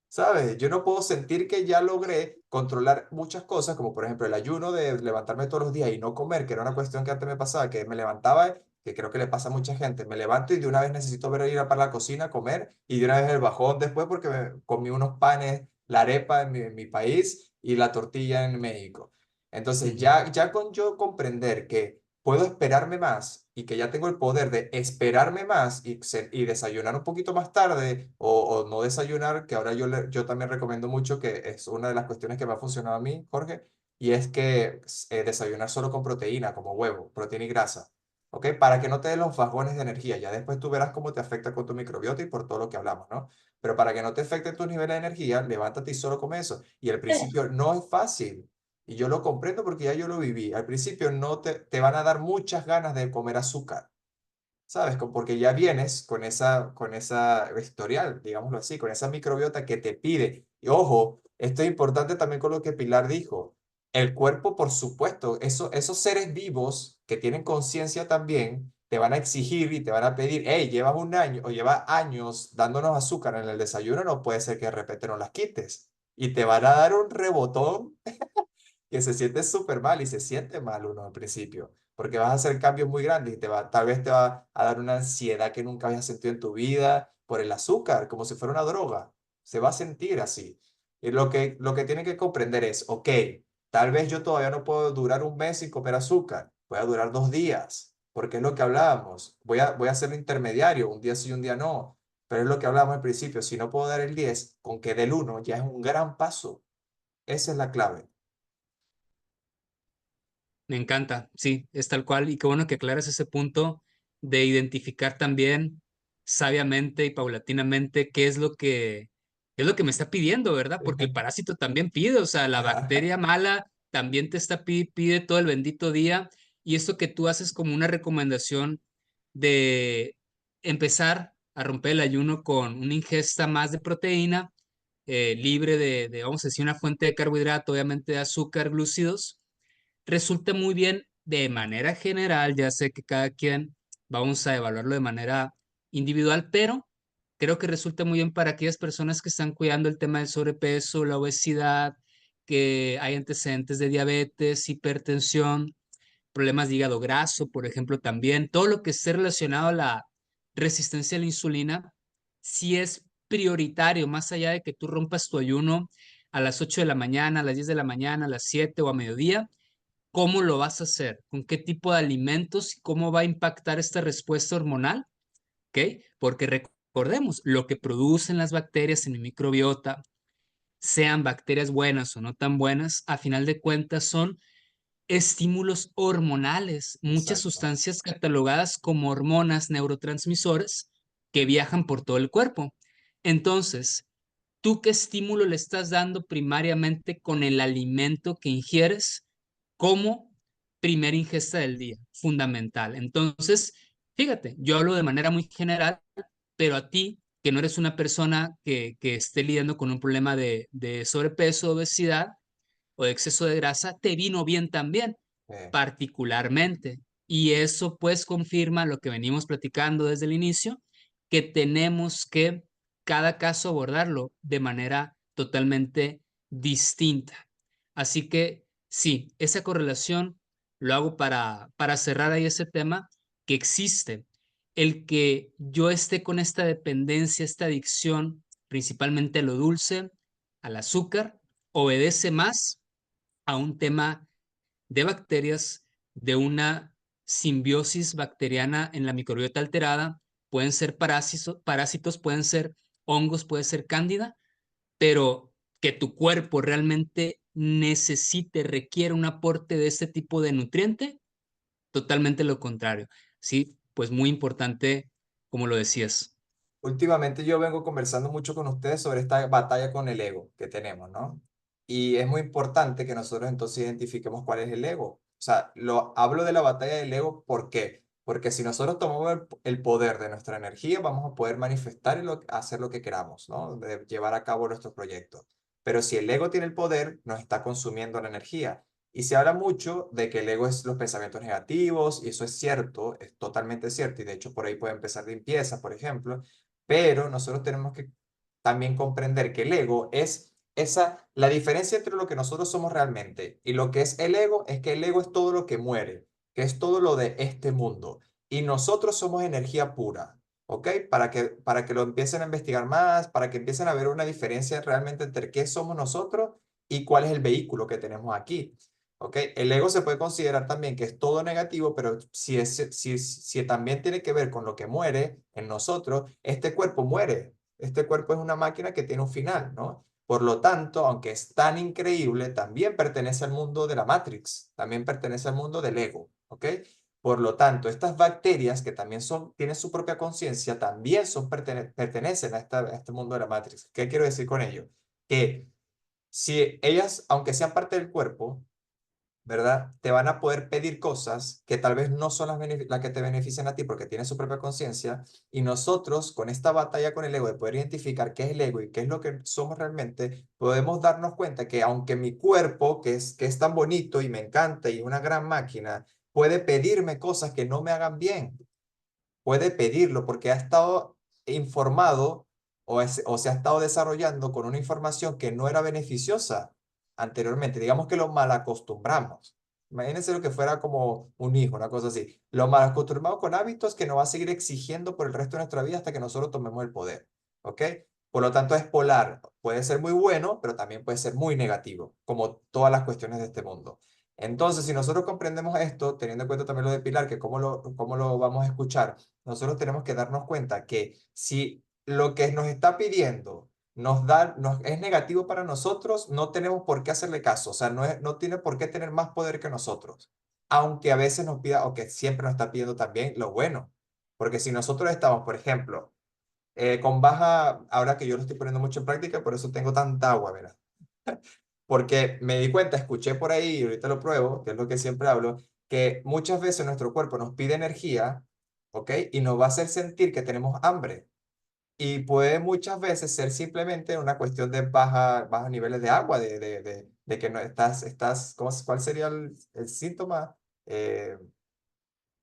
¿sabes? Yo no puedo sentir que ya logré controlar muchas cosas, como por ejemplo el ayuno de levantarme todos los días y no comer, que era una cuestión que antes me pasaba, que me levantaba, que creo que le pasa a mucha gente, me levanto y de una vez necesito ver ir a para la cocina, comer, y de una vez el bajón después porque me comí unos panes, la arepa en mi país y la tortilla en México. Entonces Ujú. ya con yo comprender que puedo esperarme más y que ya tengo el poder de esperarme más y desayunar un poquito más tarde o no desayunar, que ahora yo también recomiendo mucho, que es una de las cuestiones que me ha funcionado a mí, Jorge, y es que desayunar solo con proteína, como huevo, proteína y grasa. ¿Ok? Para que no te den los bajones de energía. Ya después tú verás cómo te afecta con tu microbiota y por todo lo que hablamos, ¿no? Pero para que no te afecte tus niveles de energía, levántate y solo come eso. Y al principio no es fácil. Y yo lo comprendo porque ya yo lo viví. Al principio no te van a dar muchas ganas de comer azúcar, ¿sabes? Porque ya vienes con esa historial, digámoslo así, con esa microbiota que te pide. Y ojo, esto es importante también con lo que Pilar dijo. El cuerpo, por supuesto, esos seres vivos que tienen conciencia también, te van a exigir y te van a pedir, hey, llevas un año o llevas años dándonos azúcar en el desayuno, no puede ser que de repente no las quites. Y te van a dar un rebotón que se siente súper mal y se siente mal uno al principio, porque vas a hacer cambios muy grandes y tal vez te va a dar una ansiedad que nunca habías sentido en tu vida por el azúcar, como si fuera una droga. Se va a sentir así. Y lo que tienen que comprender es, ok, tal vez yo todavía no puedo durar un mes sin comer azúcar, voy a durar 2 días, porque es lo que hablábamos. Voy a ser intermediario, un día sí, un día no. Pero es lo que hablábamos al principio, si no puedo dar el 10 con que del uno ya es un gran paso. Esa es la clave. Me encanta, sí, es tal cual. Y qué bueno que aclaras ese punto de identificar también sabiamente y paulatinamente qué es lo que me está pidiendo, ¿verdad? Porque el parásito también pide, o sea, la bacteria mala también te está pide todo el bendito día. Y esto que tú haces como una recomendación de empezar a romper el ayuno con una ingesta más de proteína, libre vamos a decir, una fuente de carbohidrato, obviamente de azúcar, glúcidos resulta muy bien de manera general, ya sé que cada quien vamos a evaluarlo de manera individual, pero creo que resulta muy bien para aquellas personas que están cuidando el tema del sobrepeso, la obesidad, que hay antecedentes de diabetes, hipertensión, problemas de hígado graso, por ejemplo, también, todo lo que esté relacionado a la resistencia a la insulina, si es prioritario, más allá de que tú rompas tu ayuno a las 8 de la mañana, a las 10 de la mañana, a las 7 o a mediodía, ¿Cómo lo vas a hacer? ¿Con qué tipo de alimentos y cómo va a impactar esta respuesta hormonal? ¿Ok? Porque recordemos, lo que producen las bacterias en mi microbiota, sean bacterias buenas o no tan buenas, a final de cuentas son estímulos hormonales, muchas Exacto. sustancias catalogadas como hormonas neurotransmisores que viajan por todo el cuerpo. Entonces, ¿tú qué estímulo le estás dando primariamente con el alimento que ingieres como primera ingesta del día? Fundamental. Entonces, fíjate, yo hablo de manera muy general, pero a ti, que no eres una persona que esté lidiando con un problema de sobrepeso, obesidad, o de exceso de grasa, te vino bien también, particularmente. Y eso pues confirma lo que venimos platicando desde el inicio, que tenemos que cada caso abordarlo de manera totalmente distinta. Así que sí, esa correlación lo hago para cerrar ahí ese tema, que existe. El que yo esté con esta dependencia, esta adicción, principalmente a lo dulce, al azúcar, obedece más a un tema de bacterias, de una simbiosis bacteriana en la microbiota alterada. Pueden ser parásitos, pueden ser hongos, puede ser cándida, pero que tu cuerpo realmente necesite, requiere un aporte de este tipo de nutriente, totalmente lo contrario. Sí, pues muy importante, como lo decías. Últimamente yo vengo conversando mucho con ustedes sobre esta batalla con el ego que tenemos, ¿no? Y es muy importante que nosotros entonces identifiquemos cuál es el ego. O sea, hablo de la batalla del ego, ¿por qué? Porque si nosotros tomamos el poder de nuestra energía, vamos a poder manifestar y hacer lo que queramos, ¿no? De llevar a cabo nuestros proyectos. Pero si el ego tiene el poder, nos está consumiendo la energía. Y se habla mucho de que el ego es los pensamientos negativos, y eso es cierto, es totalmente cierto. Y de hecho por ahí puede empezar limpieza, por ejemplo, pero nosotros tenemos que también comprender que el ego es la diferencia entre lo que nosotros somos realmente y lo que es el ego es que el ego es todo lo que muere, que es todo lo de este mundo. Y nosotros somos energía pura, ¿ok? Para que lo empiecen a investigar más, para que empiecen a ver una diferencia realmente entre qué somos nosotros y cuál es el vehículo que tenemos aquí. ¿Ok? El ego se puede considerar también que es todo negativo, pero si también tiene que ver con lo que muere en nosotros, este cuerpo muere. Este cuerpo es una máquina que tiene un final, ¿no? Por lo tanto, aunque es tan increíble, también pertenece al mundo de la Matrix, también pertenece al mundo del ego, ¿ok? Por lo tanto, estas bacterias que también tienen su propia conciencia, también pertenecen a este mundo de la Matrix. ¿Qué quiero decir con ello? Que si ellas, aunque sean parte del cuerpo, ¿verdad? Te van a poder pedir cosas que tal vez no son las que te benefician a ti porque tienes su propia conciencia. Y nosotros, con esta batalla con el ego, de poder identificar qué es el ego y qué es lo que somos realmente, podemos darnos cuenta que aunque mi cuerpo, que es tan bonito y me encanta y una gran máquina, puede pedirme cosas que no me hagan bien, puede pedirlo porque ha estado informado o se ha estado desarrollando con una información que no era beneficiosa anteriormente. Digamos que lo malacostumbramos. Imagínense lo que fuera como un hijo, una cosa así. Lo malacostumbramos con hábitos que nos va a seguir exigiendo por el resto de nuestra vida hasta que nosotros tomemos el poder. ¿Ok? Por lo tanto, es polar. Puede ser muy bueno, pero también puede ser muy negativo, como todas las cuestiones de este mundo. Entonces, si nosotros comprendemos esto, teniendo en cuenta también lo de Pilar, que cómo lo vamos a escuchar, nosotros tenemos que darnos cuenta que si lo que nos está pidiendo es negativo para nosotros, no tenemos por qué hacerle caso, o sea, no tiene por qué tener más poder que nosotros, aunque a veces nos pida, o que siempre nos está pidiendo también lo bueno, porque si nosotros estamos, por ejemplo, con baja, ahora que yo lo estoy poniendo mucho en práctica, por eso tengo tanta agua, ¿verdad? Porque me di cuenta, escuché por ahí, y ahorita lo pruebo, que es lo que siempre hablo, que muchas veces nuestro cuerpo nos pide energía, ¿ok? Y nos va a hacer sentir que tenemos hambre. Y puede muchas veces ser simplemente una cuestión de bajos niveles de agua, de que no ¿cuál sería el síntoma? Eh,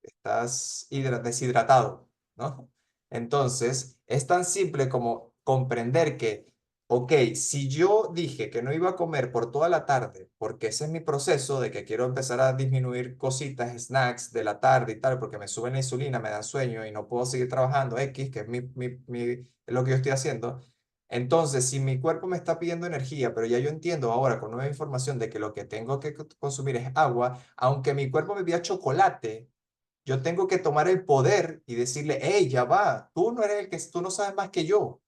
Estás deshidratado, ¿no? Entonces, es tan simple como comprender que, ok, si yo dije que no iba a comer por toda la tarde, porque ese es mi proceso de que quiero empezar a disminuir cositas, snacks de la tarde y tal, porque me suben la insulina, me dan sueño y no puedo seguir trabajando, X, que es lo que yo estoy haciendo. Entonces, si mi cuerpo me está pidiendo energía, pero ya yo entiendo ahora con nueva información de que lo que tengo que consumir es agua, aunque mi cuerpo me pida chocolate, yo tengo que tomar el poder y decirle, hey, ya va, tú no eres el que, tú no sabes más que yo.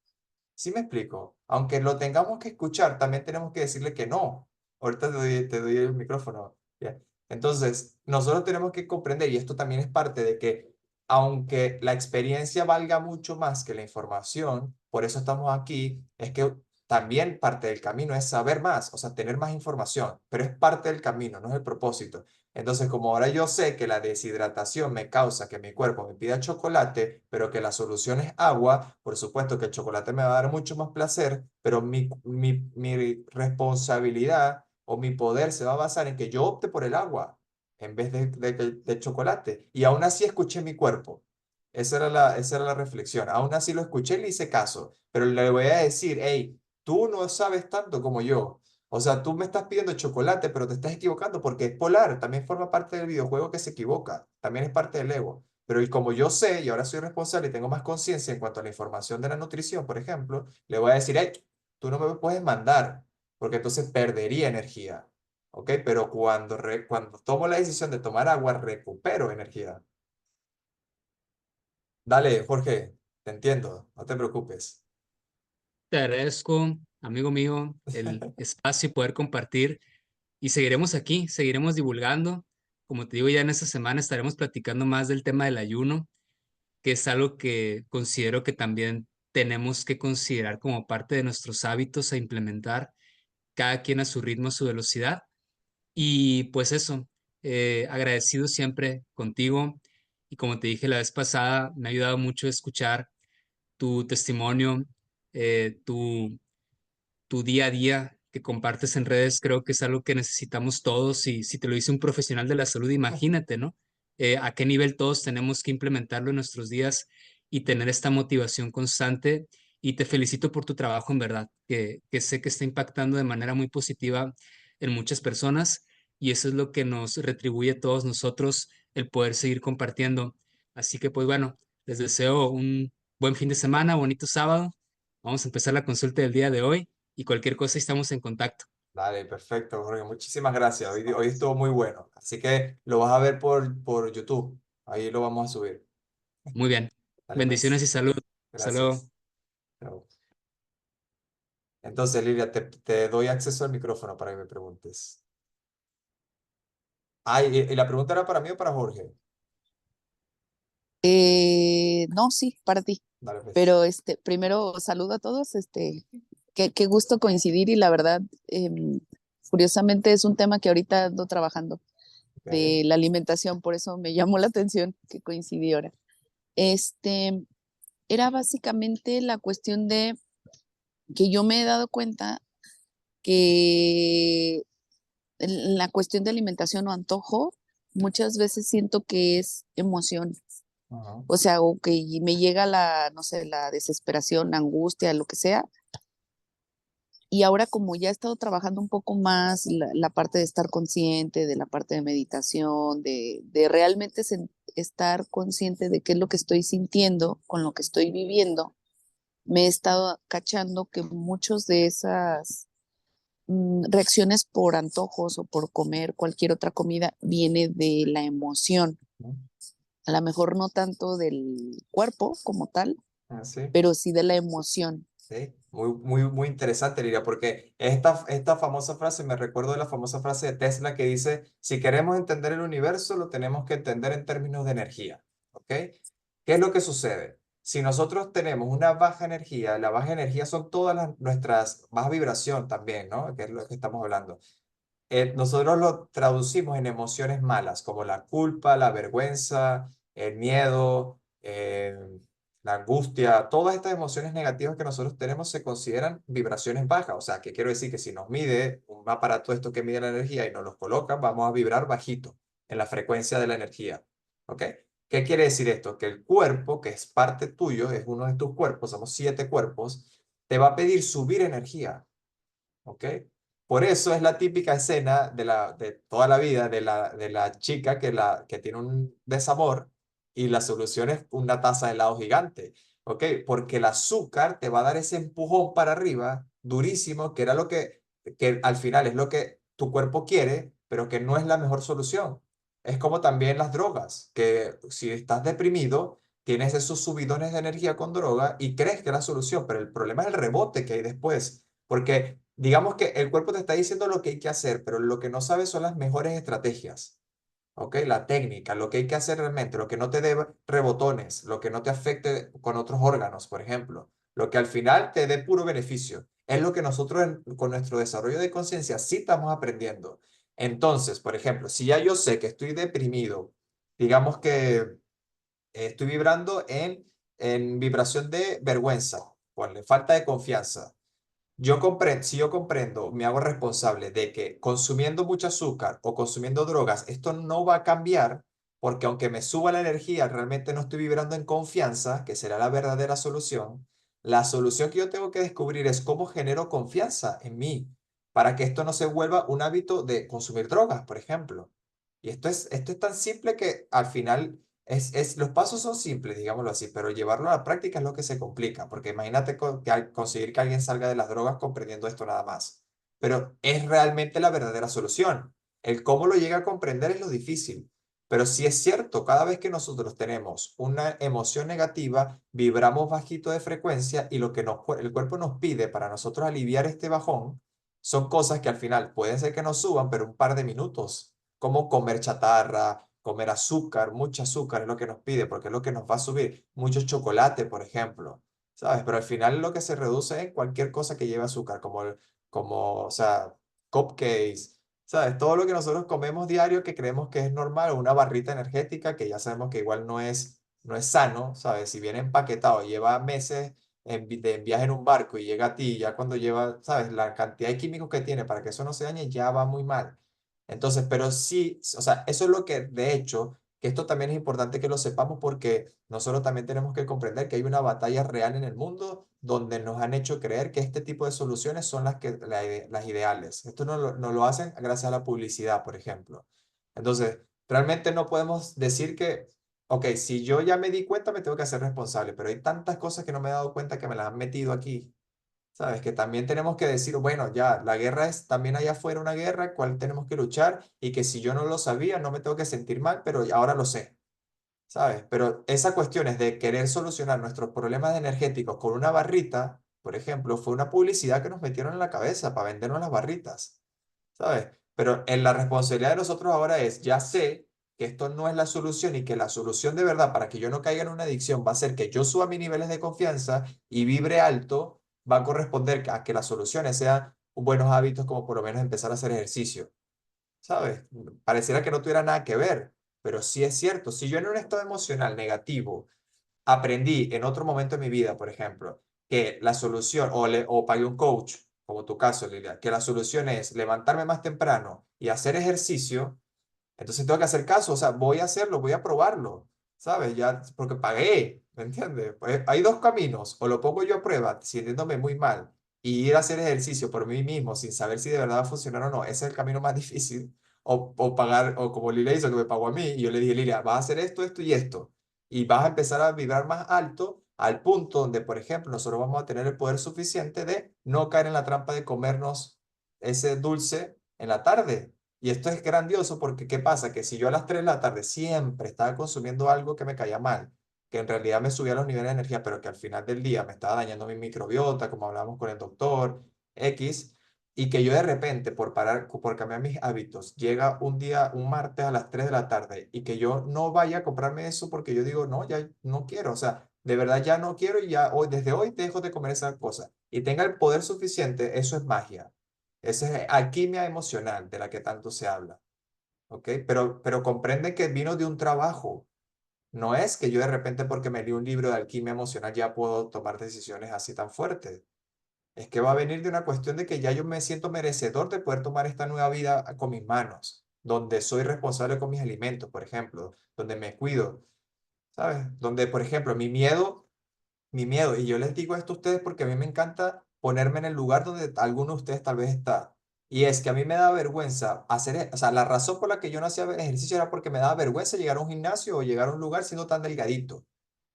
¿Sí me explico? Aunque lo tengamos que escuchar, también tenemos que decirle que no. Ahorita te doy el micrófono. ¿Ya? Entonces, nosotros tenemos que comprender, y esto también es parte de que, aunque la experiencia valga mucho más que la información, por eso estamos aquí, es que también parte del camino es saber más, o sea, tener más información, pero es parte del camino, no es el propósito. Entonces, como ahora yo sé que la deshidratación me causa que mi cuerpo me pida chocolate, pero que la solución es agua, por supuesto que el chocolate me va a dar mucho más placer, pero mi responsabilidad o mi poder se va a basar en que yo opte por el agua en vez de chocolate. Y aún así escuché mi cuerpo. Esa era la reflexión. Aún así lo escuché y le hice caso, pero le voy a decir, hey, tú no sabes tanto como yo. O sea, tú me estás pidiendo chocolate, pero te estás equivocando porque es polar, también forma parte del videojuego que se equivoca, también es parte del ego. Pero y como yo sé y ahora soy responsable y tengo más conciencia en cuanto a la información de la nutrición, por ejemplo, le voy a decir, hey, tú no me puedes mandar, porque entonces perdería energía. ¿Ok? Pero cuando tomo la decisión de tomar agua, recupero energía. Dale, Jorge, te entiendo, no te preocupes. Te agradezco, amigo mío, el espacio y poder compartir y seguiremos aquí, seguiremos divulgando. Como te digo, ya en esta semana estaremos platicando más del tema del ayuno, que es algo que considero que también tenemos que considerar como parte de nuestros hábitos a implementar, cada quien a su ritmo, a su velocidad. Y pues eso, agradecido siempre contigo. Y como te dije la vez pasada, me ha ayudado mucho escuchar tu testimonio, tu día a día que compartes en redes. Creo que es algo que necesitamos todos. Y si te lo dice un profesional de la salud, imagínate, ¿no? A qué nivel todos tenemos que implementarlo en nuestros días y tener esta motivación constante. Y te felicito por tu trabajo, en verdad, que sé que está impactando de manera muy positiva en muchas personas y eso es lo que nos retribuye a todos nosotros el poder seguir compartiendo. Así que, pues bueno, les deseo un buen fin de semana, bonito sábado. Vamos a empezar la consulta del día de hoy y cualquier cosa estamos en contacto. Dale, perfecto, Jorge. Muchísimas gracias. Hoy estuvo muy bueno. Así que lo vas a ver por YouTube. Ahí lo vamos a subir. Muy bien. Dale, Bendiciones pues. y salud. Hasta luego. Gracias. Chao. Entonces, Lilia, te doy acceso al micrófono para que me preguntes. Ah, y la pregunta era para mí o para Jorge. No, sí, para ti. Dale, pues. Pero primero saludo a todos, qué gusto coincidir y la verdad, curiosamente es un tema que ahorita ando trabajando Ok. de la alimentación, por eso me llamó la atención que coincidí ahora. Este, Era básicamente la cuestión de que yo me he dado cuenta que en la cuestión de alimentación o antojo, muchas veces siento que es emoción. Ajá. O sea, o que me llega la, no sé, la desesperación, la angustia, lo que sea. Y ahora como ya he estado trabajando un poco más la parte de estar consciente, de la parte de meditación, de realmente estar consciente de qué es lo que estoy sintiendo con lo que estoy viviendo, me he estado cachando que muchos de esas reacciones por antojos o por comer cualquier otra comida viene de la emoción. A lo mejor no tanto del cuerpo como tal, Ah, sí. pero sí de la emoción. Sí, muy interesante, Liria, porque esta famosa frase, me recuerdo de la famosa frase de Tesla que dice, si queremos entender el universo, lo tenemos que entender en términos de energía, ¿ok? ¿Qué es lo que sucede? Si nosotros tenemos una baja energía, la baja energía son todas nuestras, baja vibración también, ¿no? Que es lo que estamos hablando. Nosotros lo traducimos en emociones malas, como la culpa, la vergüenza, el miedo, la angustia, todas estas emociones negativas que nosotros tenemos se consideran vibraciones bajas. O sea, ¿qué quiero decir? Que si nos mide un aparato esto que mide la energía y nos los coloca, vamos a vibrar bajito en la frecuencia de la energía. ¿Ok? ¿Qué quiere decir esto? Que el cuerpo, que es parte tuyo, es uno de tus cuerpos, somos 7 cuerpos, te va a pedir subir energía. ¿Ok? Por eso es la típica escena de toda la vida de la chica que tiene un desamor y la solución es una taza de helado gigante. ¿ok? Porque el azúcar te va a dar ese empujón para arriba, durísimo, que era lo que al final es lo que tu cuerpo quiere, pero que no es la mejor solución. Es como también las drogas, que si estás deprimido, tienes esos subidones de energía con droga y crees que es la solución, pero el problema es el rebote que hay después, porque digamos que el cuerpo te está diciendo lo que hay que hacer, pero lo que no sabes son las mejores estrategias. ¿Ok? La técnica, lo que hay que hacer realmente, lo que no te dé rebotones, lo que no te afecte con otros órganos, por ejemplo, lo que al final te dé puro beneficio. Es lo que nosotros con nuestro desarrollo de conciencia sí estamos aprendiendo. Entonces, por ejemplo, si ya yo sé que estoy deprimido, digamos que estoy vibrando en vibración de vergüenza, ponle, falta de confianza. Yo comprendo, si yo comprendo, me hago responsable de que consumiendo mucho azúcar o consumiendo drogas, esto no va a cambiar, porque aunque me suba la energía, realmente no estoy vibrando en confianza, que será la verdadera solución. La solución que yo tengo que descubrir es cómo genero confianza en mí, para que esto no se vuelva un hábito de consumir drogas, por ejemplo. Y esto es tan simple que al final los pasos son simples, digámoslo así, pero llevarlo a la práctica es lo que se complica, porque imagínate conseguir que alguien salga de las drogas comprendiendo esto nada más. Pero es realmente la verdadera solución. El cómo lo llega a comprender es lo difícil. Pero sí es cierto, cada vez que nosotros tenemos una emoción negativa, vibramos bajito de frecuencia y lo que el cuerpo nos pide para nosotros aliviar este bajón son cosas que al final pueden ser que nos suban, pero un par de minutos, como comer chatarra, comer azúcar, mucho azúcar es lo que nos pide, porque es lo que nos va a subir. Mucho chocolate, por ejemplo, ¿sabes? Pero al final lo que se reduce es cualquier cosa que lleve azúcar, o sea, cupcakes, ¿sabes? Todo lo que nosotros comemos diario que creemos que es normal, o una barrita energética que ya sabemos que igual no es sano, ¿sabes? Si viene empaquetado, lleva meses de viaje en un barco y llega a ti, ya cuando lleva, ¿sabes? La cantidad de químicos que tiene para que eso no se dañe, ya va muy mal. Entonces, pero sí, o sea, eso es lo que, de hecho, que esto también es importante que lo sepamos porque nosotros también tenemos que comprender que hay una batalla real en el mundo donde nos han hecho creer que este tipo de soluciones son las ideales. Esto no lo hacen gracias a la publicidad, por ejemplo. Entonces, realmente no podemos decir que, ok, si yo ya me di cuenta, me tengo que hacer responsable, pero hay tantas cosas que no me he dado cuenta que me las han metido aquí. ¿Sabes? Que también tenemos que decir, bueno, ya, la guerra es también allá afuera una guerra, cual tenemos que luchar y que si yo no lo sabía, no me tengo que sentir mal, pero ahora lo sé, ¿sabes? Pero esa cuestión es de querer solucionar nuestros problemas energéticos con una barrita, por ejemplo, fue una publicidad que nos metieron en la cabeza para vendernos las barritas, ¿sabes? Pero en la responsabilidad de nosotros ahora es, ya sé que esto no es la solución y que la solución de verdad para que yo no caiga en una adicción va a ser que yo suba mis niveles de confianza y vibre alto, va a corresponder a que las soluciones sean buenos hábitos como por lo menos empezar a hacer ejercicio, ¿sabes? Pareciera que no tuviera nada que ver, pero sí es cierto, si yo en un estado emocional negativo aprendí en otro momento de mi vida, por ejemplo, que la solución, o pagué un coach, como tu caso, Lilia, que la solución es levantarme más temprano y hacer ejercicio, entonces tengo que hacer caso, o sea, voy a hacerlo, voy a probarlo, ¿sabes? Ya, porque pagué, ¿me entiendes? Pues hay dos caminos, o lo pongo yo a prueba, sintiéndome muy mal, y ir a hacer ejercicio por mí mismo sin saber si de verdad va a funcionar o no, ese es el camino más difícil, o pagar, o como Lilia hizo, que me pagó a mí, y yo le dije, Lilia, vas a hacer esto, esto y esto, y vas a empezar a vibrar más alto al punto donde, por ejemplo, nosotros vamos a tener el poder suficiente de no caer en la trampa de comernos ese dulce en la tarde. Y esto es grandioso porque, ¿qué pasa? Que si yo a las 3 de la tarde siempre estaba consumiendo algo que me caía mal, que en realidad me subía los niveles de energía, pero que al final del día me estaba dañando mi microbiota, como hablamos con el doctor X, y que yo de repente, por cambiar mis hábitos, llega un día, un martes a las 3 de la tarde, y que yo no vaya a comprarme eso porque yo digo, no, ya no quiero, o sea, de verdad ya no quiero y ya hoy, desde hoy dejo de comer esa cosa, y tenga el poder suficiente, eso es magia. Esa es alquimia emocional de la que tanto se habla, ¿ok? Pero comprende que vino de un trabajo. No es que yo de repente porque me leí un libro de alquimia emocional ya puedo tomar decisiones así tan fuertes. Es que va a venir de una cuestión de que ya yo me siento merecedor de poder tomar esta nueva vida con mis manos, donde soy responsable con mis alimentos, por ejemplo, donde me cuido, ¿sabes? Donde, por ejemplo, mi miedo, y yo les digo esto a ustedes porque a mí me encanta ponerme en el lugar donde alguno de ustedes tal vez está. Y es que a mí me da vergüenza o sea, la razón por la que yo no hacía ejercicio era porque me daba vergüenza llegar a un gimnasio o llegar a un lugar siendo tan delgadito.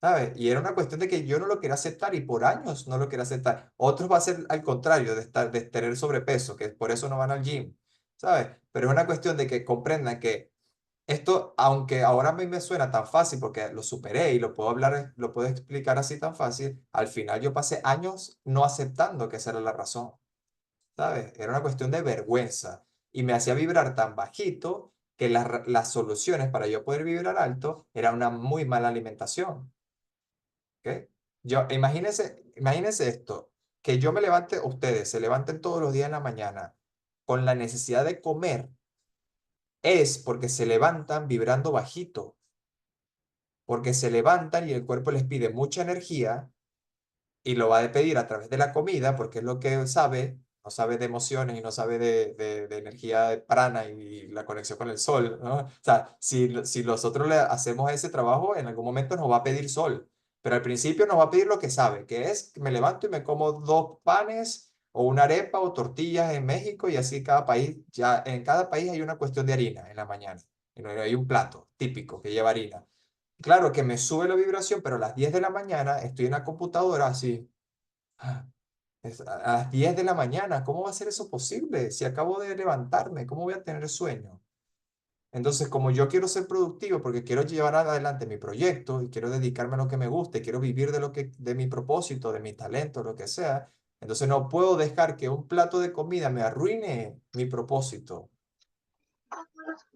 ¿sabes? Y era una cuestión de que yo no lo quería aceptar y por años no lo quería aceptar. Otros va a ser al contrario, de tener sobrepeso, que por eso no van al gym, ¿sabes? Pero es una cuestión de que comprendan que esto, aunque ahora a mí me suena tan fácil porque lo superé y lo puedo hablar, lo puedo explicar así tan fácil, al final yo pasé años no aceptando que esa era la razón, ¿sabes? Era una cuestión de vergüenza y me hacía vibrar tan bajito que las soluciones para yo poder vibrar alto era una muy mala alimentación, ¿ok? Imagínense esto, que yo me levante, ustedes se levanten todos los días en la mañana con la necesidad de comer, es porque se levantan vibrando bajito, porque se levantan y el cuerpo les pide mucha energía y lo va a pedir a través de la comida, porque es lo que sabe, no sabe de emociones y no sabe de energía de prana y la conexión con el sol, ¿no? O sea, si nosotros le hacemos ese trabajo, en algún momento nos va a pedir sol, pero al principio nos va a pedir lo que sabe, que es que me levanto y me como 2 panes o una arepa o tortillas en México y así cada país, ya en cada país hay una cuestión de harina en la mañana, hay un plato típico que lleva harina. Claro que me sube la vibración, pero a las 10 de la mañana estoy en la computadora así. ah, a las 10 de la mañana, ¿cómo va a ser eso posible? Si acabo de levantarme, ¿cómo voy a tener sueño? Entonces, como yo quiero ser productivo porque quiero llevar adelante mi proyecto y quiero dedicarme a lo que me gusta y quiero vivir de mi propósito, de mi talento, lo que sea, entonces no puedo dejar que un plato de comida me arruine mi propósito.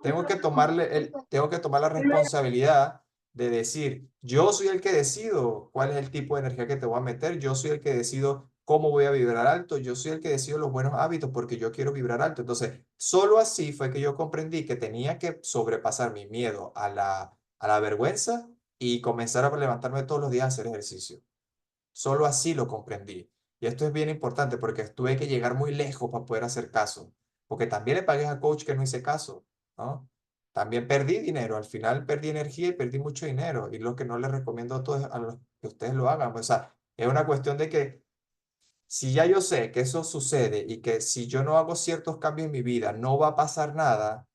Tengo que tomar la responsabilidad de decir, yo soy el que decido cuál es el tipo de energía que te voy a meter, yo soy el que decido cómo voy a vibrar alto, yo soy el que decido los buenos hábitos porque yo quiero vibrar alto. Entonces, solo así fue que yo comprendí que tenía que sobrepasar mi miedo a la vergüenza y comenzar a levantarme todos los días a hacer ejercicio. Solo así lo comprendí. Y esto es bien importante porque tuve que llegar muy lejos para poder hacer caso. Porque también le pagué a coach que no hice caso, ¿no? También perdí dinero. Al final perdí energía y perdí mucho dinero. Y lo que no les recomiendo a todos, a los que ustedes lo hagan. O sea, es una cuestión de que si ya yo sé que eso sucede y que si yo no hago ciertos cambios en mi vida, no va a pasar nada,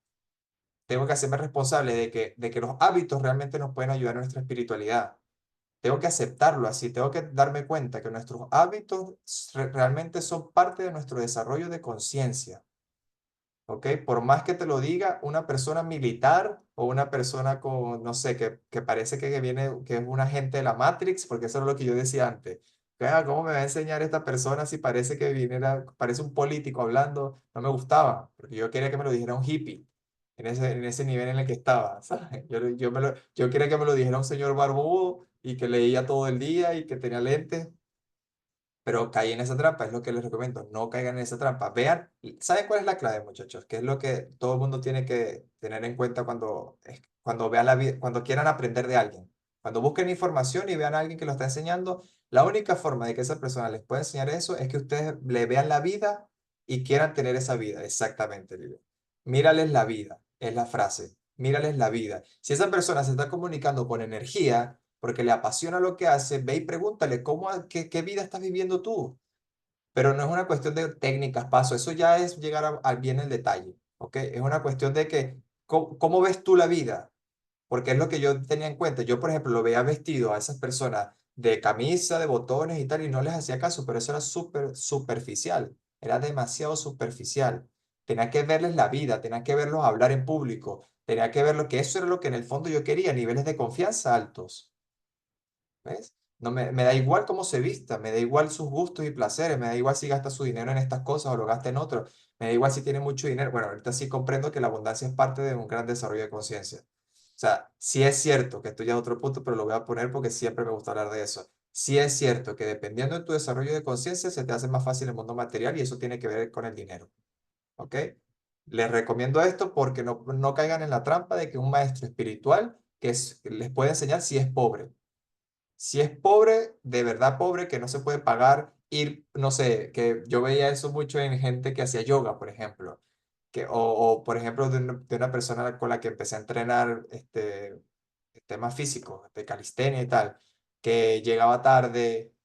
tengo que hacerme responsable de que los hábitos realmente nos pueden ayudar en nuestra espiritualidad. Tengo que aceptarlo así, tengo que darme cuenta que nuestros hábitos realmente son parte de nuestro desarrollo de conciencia, ¿ok? Por más que te lo diga una persona militar o una persona con, no sé, que parece que viene, que es un agente de la Matrix, porque eso es lo que yo decía antes. ¿Cómo me va a enseñar esta persona si parece que viniera, parece un político hablando? No me gustaba, porque yo quería que me lo dijera un hippie. En ese nivel en el que estaba, ¿sabes? Yo quería que me lo dijera un señor barbudo y que leía todo el día y que tenía lentes, pero caí en esa trampa, es lo que les recomiendo, no caigan en esa trampa. Vean, ¿saben cuál es la clave, muchachos? Que es lo que todo el mundo tiene que tener en cuenta cuando vean la vida, cuando quieran aprender de alguien. Cuando busquen información y vean a alguien que lo está enseñando, la única forma de que esa persona les pueda enseñar eso es que ustedes le vean la vida y quieran tener esa vida. Exactamente, Lidia. Mírales la vida, es la frase. Mírales la vida. Si esa persona se está comunicando con energía, porque le apasiona lo que hace, ve y pregúntale qué vida estás viviendo tú. Pero no es una cuestión de técnicas, pasos, eso ya es llegar al bien el detalle, ¿ok? Es una cuestión de que, ¿cómo ves tú la vida? Porque es lo que yo tenía en cuenta. Yo, por ejemplo, lo veía vestido a esas personas de camisa, de botones y tal, y no les hacía caso, pero eso era súper superficial, era demasiado superficial. Tenía que verles la vida, tenía que verlos hablar en público, tenía que ver lo que eso era lo que en el fondo yo quería, niveles de confianza altos. ¿Ves? No me da igual cómo se vista, me da igual sus gustos y placeres, me da igual si gasta su dinero en estas cosas o lo gasta en otro, me da igual si tiene mucho dinero. Bueno, ahorita sí comprendo que la abundancia es parte de un gran desarrollo de conciencia. O sea, sí es cierto que esto ya es otro punto, pero lo voy a poner porque siempre me gusta hablar de eso. Sí es cierto que dependiendo de tu desarrollo de conciencia se te hace más fácil el mundo material y eso tiene que ver con el dinero. ¿Ok? Les recomiendo esto porque no caigan en la trampa de que un maestro espiritual les puede enseñar si es pobre. Si es pobre, de verdad pobre, que no se puede pagar ir, no sé, que yo veía eso mucho en gente que hacía yoga, por ejemplo, por ejemplo, de una persona con la que empecé a entrenar temas físicos, de calistenia y tal, que llegaba tarde,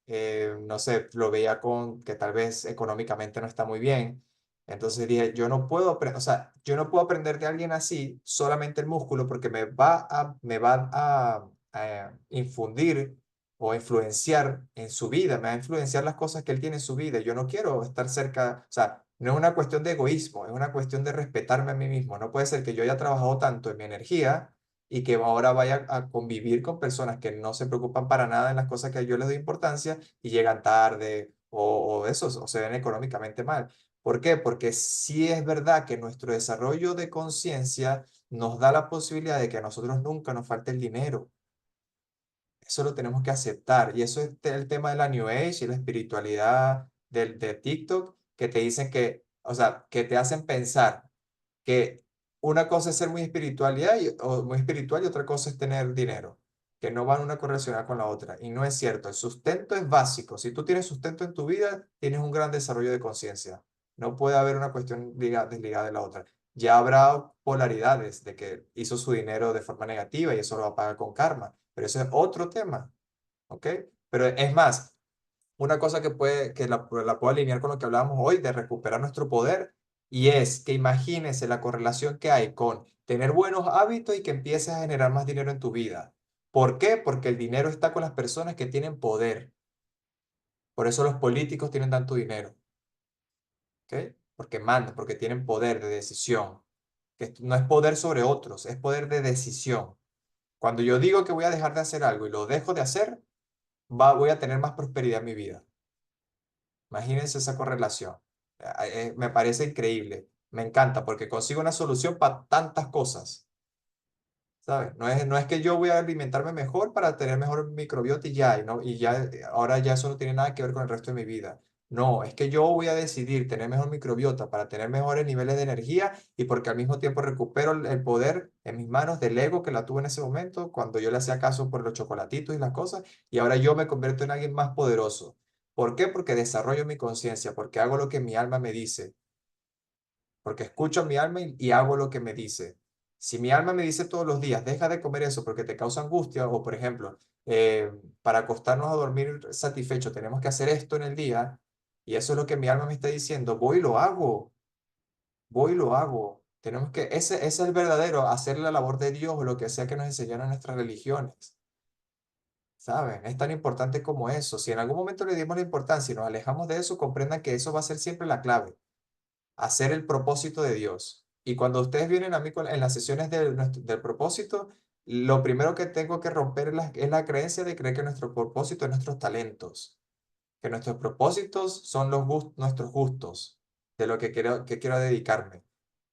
no sé, lo veía con que tal vez económicamente no está muy bien. Entonces dije, yo no puedo aprender, o sea, yo no puedo aprender de alguien así solamente el músculo porque me va infundir o influenciar en su vida, me va a influenciar las cosas que él tiene en su vida. Yo no quiero estar cerca, o sea, no es una cuestión de egoísmo, es una cuestión de respetarme a mí mismo. No puede ser que yo haya trabajado tanto en mi energía y que ahora vaya a convivir con personas que no se preocupan para nada en las cosas que yo les doy importancia y llegan tarde o eso, o se ven económicamente mal. ¿Por qué? Porque sí es verdad que nuestro desarrollo de conciencia nos da la posibilidad de que a nosotros nunca nos falte el dinero. Eso lo tenemos que aceptar. Y eso es el tema de la New Age y la espiritualidad de TikTok, que te dicen que, o sea, que te hacen pensar que una cosa es ser muy espiritual y otra cosa es tener dinero, que no van una correlacionada con la otra. Y no es cierto. El sustento es básico. Si tú tienes sustento en tu vida, tienes un gran desarrollo de conciencia. No puede haber una cuestión desligada de la otra. Ya habrá polaridades de que hizo su dinero de forma negativa y eso lo va a pagar con karma, pero eso es otro tema, ¿ok? Pero es más, una cosa que la puedo alinear con lo que hablábamos hoy de recuperar nuestro poder, y es que imagínense la correlación que hay con tener buenos hábitos y que empieces a generar más dinero en tu vida. ¿Por qué? Porque el dinero está con las personas que tienen poder. Por eso los políticos tienen tanto dinero, ¿ok? Porque mandan, porque tienen poder de decisión. Que esto no es poder sobre otros, es poder de decisión. Cuando yo digo que voy a dejar de hacer algo y lo dejo de hacer, voy a tener más prosperidad en mi vida. Imagínense esa correlación. Me parece increíble. Me encanta porque consigo una solución para tantas cosas, ¿sabes? No es que yo voy a alimentarme mejor para tener mejor microbiota y ya, ahora ya eso no tiene nada que ver con el resto de mi vida. No, es que yo voy a decidir tener mejor microbiota para tener mejores niveles de energía y porque al mismo tiempo recupero el poder en mis manos del ego que la tuve en ese momento cuando yo le hacía caso por los chocolatitos y las cosas y ahora yo me convierto en alguien más poderoso. ¿Por qué? Porque desarrollo mi conciencia, porque hago lo que mi alma me dice, porque escucho a mi alma y hago lo que me dice. Si mi alma me dice todos los días, deja de comer eso porque te causa angustia, o por ejemplo, para acostarnos a dormir satisfecho tenemos que hacer esto en el día, y eso es lo que mi alma me está diciendo, voy y lo hago, voy y lo hago. Ese es el verdadero, hacer la labor de Dios o lo que sea que nos enseñaron nuestras religiones. ¿Saben? Es tan importante como eso. Si en algún momento le dimos la importancia y nos alejamos de eso, comprendan que eso va a ser siempre la clave, hacer el propósito de Dios. Y cuando ustedes vienen a mí en las sesiones del propósito, lo primero que tengo que romper es la creencia de creer que nuestro propósito es nuestros talentos, que nuestros propósitos son nuestros gustos, de lo que quiero dedicarme.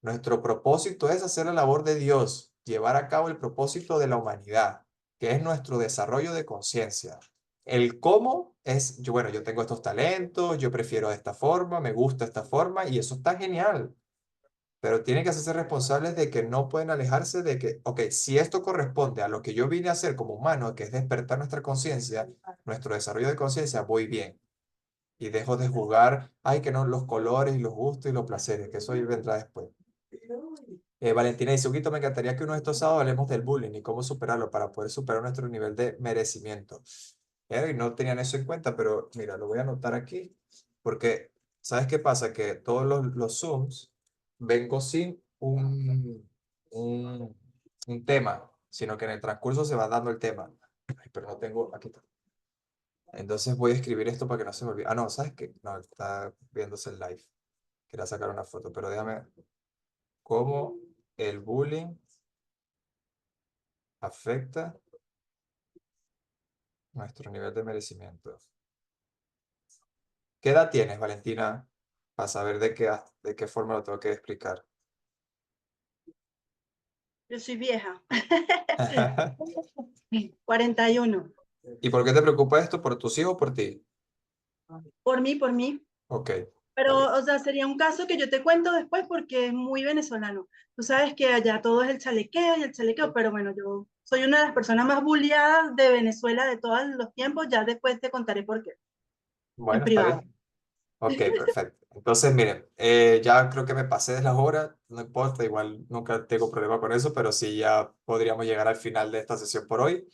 Nuestro propósito es hacer la labor de Dios, llevar a cabo el propósito de la humanidad, que es nuestro desarrollo de conciencia. El cómo es, bueno, yo tengo estos talentos, yo prefiero de esta forma, me gusta esta forma y eso está genial, pero tienen que hacerse responsables de que no pueden alejarse de que, ok, si esto corresponde a lo que yo vine a hacer como humano, que es despertar nuestra conciencia, nuestro desarrollo de conciencia, voy bien. Y dejo de jugar, ay, que no, los colores y los gustos y los placeres, que eso vendrá después. Valentina dice, Huguito, me encantaría que uno de estos sábados hablemos del bullying y cómo superarlo para poder superar nuestro nivel de merecimiento. Y no tenían eso en cuenta, pero mira, lo voy a anotar aquí, porque ¿sabes qué pasa? Que todos los Zooms vengo sin un, un tema, sino que en el transcurso se va dando el tema. Ay, pero no tengo, aquí está. Entonces voy a escribir esto para que no se me olvide. Ah, no, ¿sabes qué? No, está viéndose el live. Quería sacar una foto, pero déjame, ¿cómo el bullying afecta nuestro nivel de merecimiento? ¿Qué edad tienes, Valentina? Para saber de qué forma lo tengo que explicar. Yo soy vieja. 41. ¿Y por qué te preocupa esto? ¿Por tus hijos o por ti? Por mí, por mí. Ok, Pero, vale. o sea, sería un caso que yo te cuento después porque es muy venezolano. Tú sabes que allá todo es el chalequeo y el chalequeo, pero bueno, yo soy una de las personas más bulliadas de Venezuela de todos los tiempos. Ya después te contaré por qué, en Bueno, está privado. bien. Ok, perfecto. Entonces, miren, ya creo que me pasé de las horas, no importa, igual nunca tengo problema con eso, pero sí ya podríamos llegar al final de esta sesión por hoy.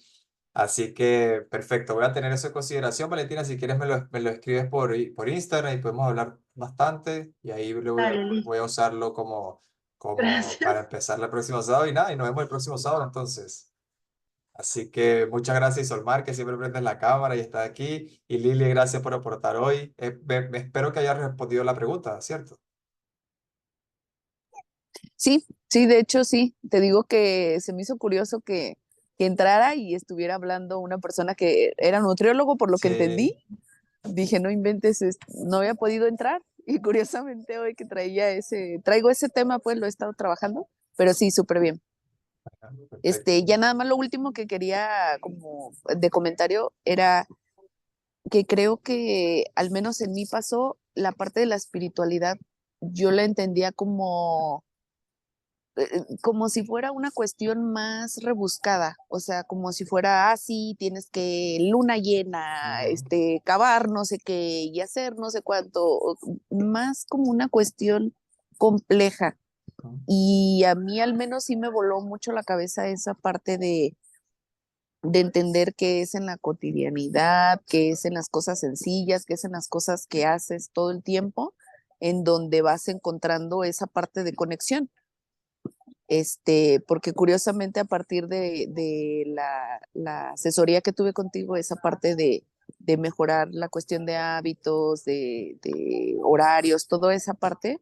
Así que, perfecto, voy a tener eso en consideración, Valentina. Si quieres, me lo escribes por Instagram y podemos hablar bastante. Y ahí Dale, listo. voy a usarlo como para Gracias. empezar la próxima sábado. Y nada, y nos vemos el próximo sábado entonces. Así que muchas gracias, Isolmar, que siempre prendes la cámara y está aquí. Y Lili, gracias por aportar hoy. Espero que hayas respondido la pregunta, ¿cierto? Sí, sí, de hecho sí, te digo que se me hizo curioso que entrara y estuviera hablando una persona que era nutriólogo, por lo que entendí. Sí. Dije, no inventes, no había podido entrar y curiosamente hoy que traigo ese tema, pues lo he estado trabajando, pero sí, súper bien. Perfecto. Ya nada más lo último que quería como de comentario era que creo que al menos en mí pasó la parte de la espiritualidad, yo la entendía como si fuera una cuestión más rebuscada, o sea, como si fuera, sí, tienes que luna llena, Ujú, cavar no sé qué y hacer no sé cuánto, más como una cuestión compleja. ujú. Y a mí al menos sí me voló mucho la cabeza esa parte de entender qué es en la cotidianidad, qué es en las cosas sencillas, qué es en las cosas que haces todo el tiempo, en donde vas encontrando esa parte de conexión. Porque curiosamente a partir de la asesoría que tuve contigo, esa parte de mejorar la cuestión de hábitos, de horarios, toda esa parte,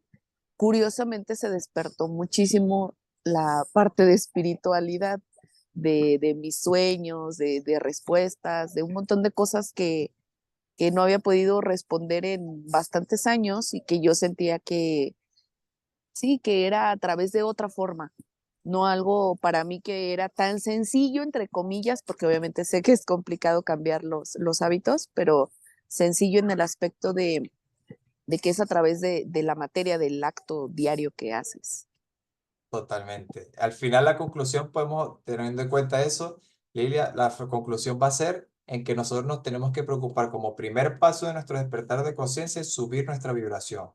curiosamente se despertó muchísimo la parte de espiritualidad, de mis sueños, de respuestas, de un montón de cosas que no había podido responder en bastantes años y que yo sentía que sí, que era a través de otra forma, no algo para mí que era tan sencillo, entre comillas, porque obviamente sé que es complicado cambiar los hábitos, pero sencillo en el aspecto de que es a través de la materia del acto diario que haces. Totalmente. Al final la conclusión podemos, teniendo en cuenta eso, Lilia, la conclusión va a ser en que nosotros nos tenemos que preocupar como primer paso de nuestro despertar de conciencia es subir nuestra vibración.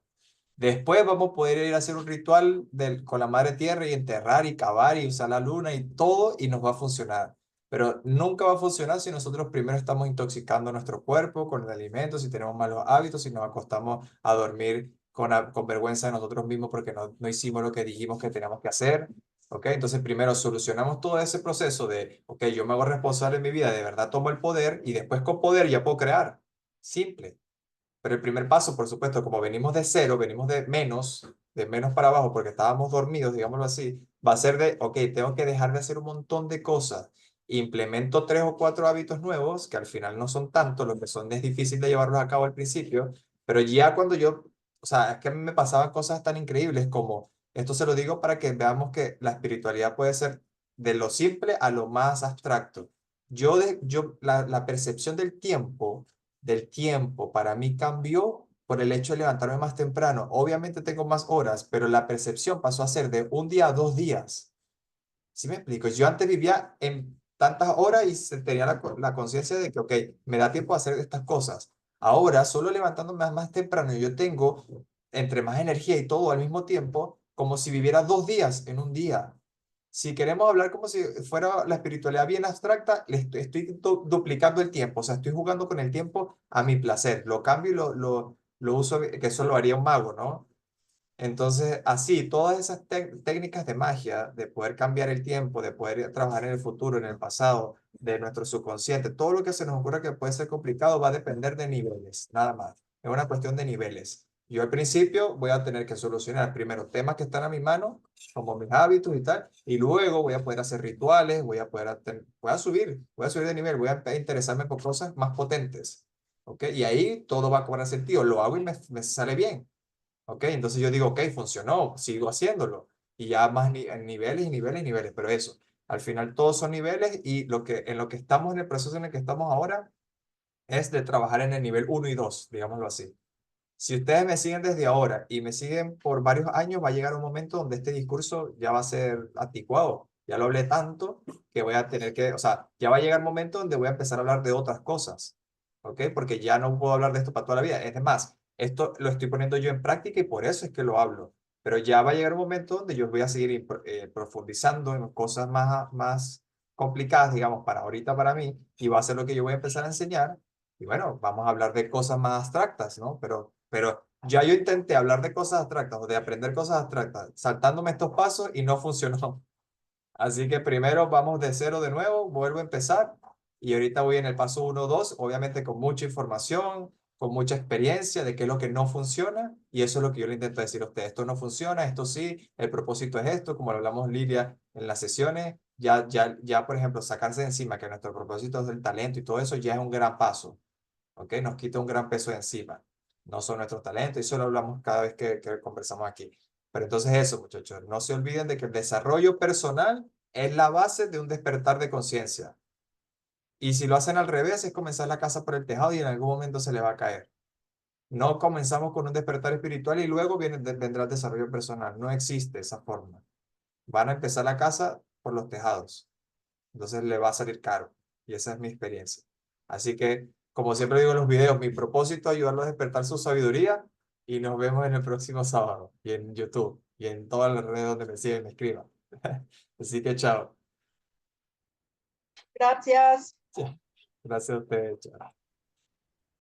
Después vamos a poder ir a hacer un ritual con la madre tierra y enterrar y cavar y usar la luna y todo y nos va a funcionar. Pero nunca va a funcionar si nosotros primero estamos intoxicando nuestro cuerpo con el alimento, si tenemos malos hábitos, si nos acostamos a dormir con vergüenza de nosotros mismos porque no hicimos lo que dijimos que teníamos que hacer. ¿Ok? Entonces primero solucionamos todo ese proceso de, ok, yo me hago responsable de mi vida, de verdad tomo el poder y después con poder ya puedo crear. Simple. Pero el primer paso, por supuesto, como venimos de cero, venimos de menos para abajo, porque estábamos dormidos, digámoslo así, va a ser de, ok, tengo que dejar de hacer un montón de cosas. Implemento 3 o 4 hábitos nuevos, que al final no son tantos, lo que son es difícil de llevarlos a cabo al principio, pero ya cuando yo, o sea, es que a mí me pasaban cosas tan increíbles como, esto se lo digo para que veamos que la espiritualidad puede ser de lo simple a lo más abstracto. La percepción del tiempo para mí cambió por el hecho de levantarme más temprano. Obviamente tengo más horas, pero la percepción pasó a ser de un día a 2 días. ¿Sí me explico? Yo antes vivía en tantas horas y tenía la conciencia de que, ok, me da tiempo a hacer estas cosas. Ahora, solo levantándome más temprano, yo tengo entre más energía y todo al mismo tiempo, como si viviera 2 días en un día. Si queremos hablar como si fuera la espiritualidad bien abstracta, estoy duplicando el tiempo, o sea, estoy jugando con el tiempo a mi placer. Lo cambio y lo uso, que eso lo haría un mago, ¿no? Entonces, así, todas esas técnicas de magia, de poder cambiar el tiempo, de poder trabajar en el futuro, en el pasado, de nuestro subconsciente, todo lo que se nos ocurra que puede ser complicado va a depender de niveles, nada más. Es una cuestión de niveles. Yo al principio voy a tener que solucionar primero temas que están a mi mano, como mis hábitos y tal, y luego voy a poder hacer rituales, voy a subir de nivel, voy a interesarme por cosas más potentes. ¿Ok? Y ahí todo va a cobrar sentido. Lo hago y me sale bien. ¿Ok? Entonces yo digo, ok, funcionó, sigo haciéndolo. Y ya más en niveles y niveles y niveles, pero eso, al final todos son niveles y en lo que estamos en el proceso en el que estamos ahora es de trabajar en el nivel 1 y 2, digámoslo así. Si ustedes me siguen desde ahora y me siguen por varios años, va a llegar un momento donde este discurso ya va a ser anticuado. Ya lo hablé tanto que voy a tener que, o sea, ya va a llegar un momento donde voy a empezar a hablar de otras cosas, ¿ok? Porque ya no puedo hablar de esto para toda la vida. Es más, esto lo estoy poniendo yo en práctica y por eso es que lo hablo. Pero ya va a llegar un momento donde yo voy a seguir profundizando en cosas más complicadas, digamos, para ahorita para mí, y va a ser lo que yo voy a empezar a enseñar y bueno, vamos a hablar de cosas más abstractas, ¿no? Pero ya yo intenté hablar de cosas abstractas o de aprender cosas abstractas, saltándome estos pasos y no funcionó. Así que primero vamos de cero de nuevo, vuelvo a empezar y ahorita voy en el paso 1, 2, obviamente con mucha información, con mucha experiencia de qué es lo que no funciona y eso es lo que yo le intento decir a ustedes. Esto no funciona, esto sí, el propósito es esto, como lo hablamos Lidia en las sesiones, ya por ejemplo, sacarse de encima que nuestro propósito es el talento y todo eso ya es un gran paso, ¿ok? Nos quita un gran peso de encima. No son nuestros talentos y eso lo hablamos cada vez que conversamos aquí. Pero entonces eso, muchachos, no se olviden de que el desarrollo personal es la base de un despertar de conciencia. Y si lo hacen al revés, es comenzar la casa por el tejado y en algún momento se le va a caer. No comenzamos con un despertar espiritual y luego vendrá el desarrollo personal. No existe esa forma. Van a empezar la casa por los tejados. Entonces le va a salir caro. Y esa es mi experiencia. Así que, como siempre digo en los videos, mi propósito es ayudarlos a despertar su sabiduría y nos vemos en el próximo sábado y en YouTube y en todas las redes donde me siguen, me escriban. Así que chao. Gracias. Gracias a ustedes. Chao.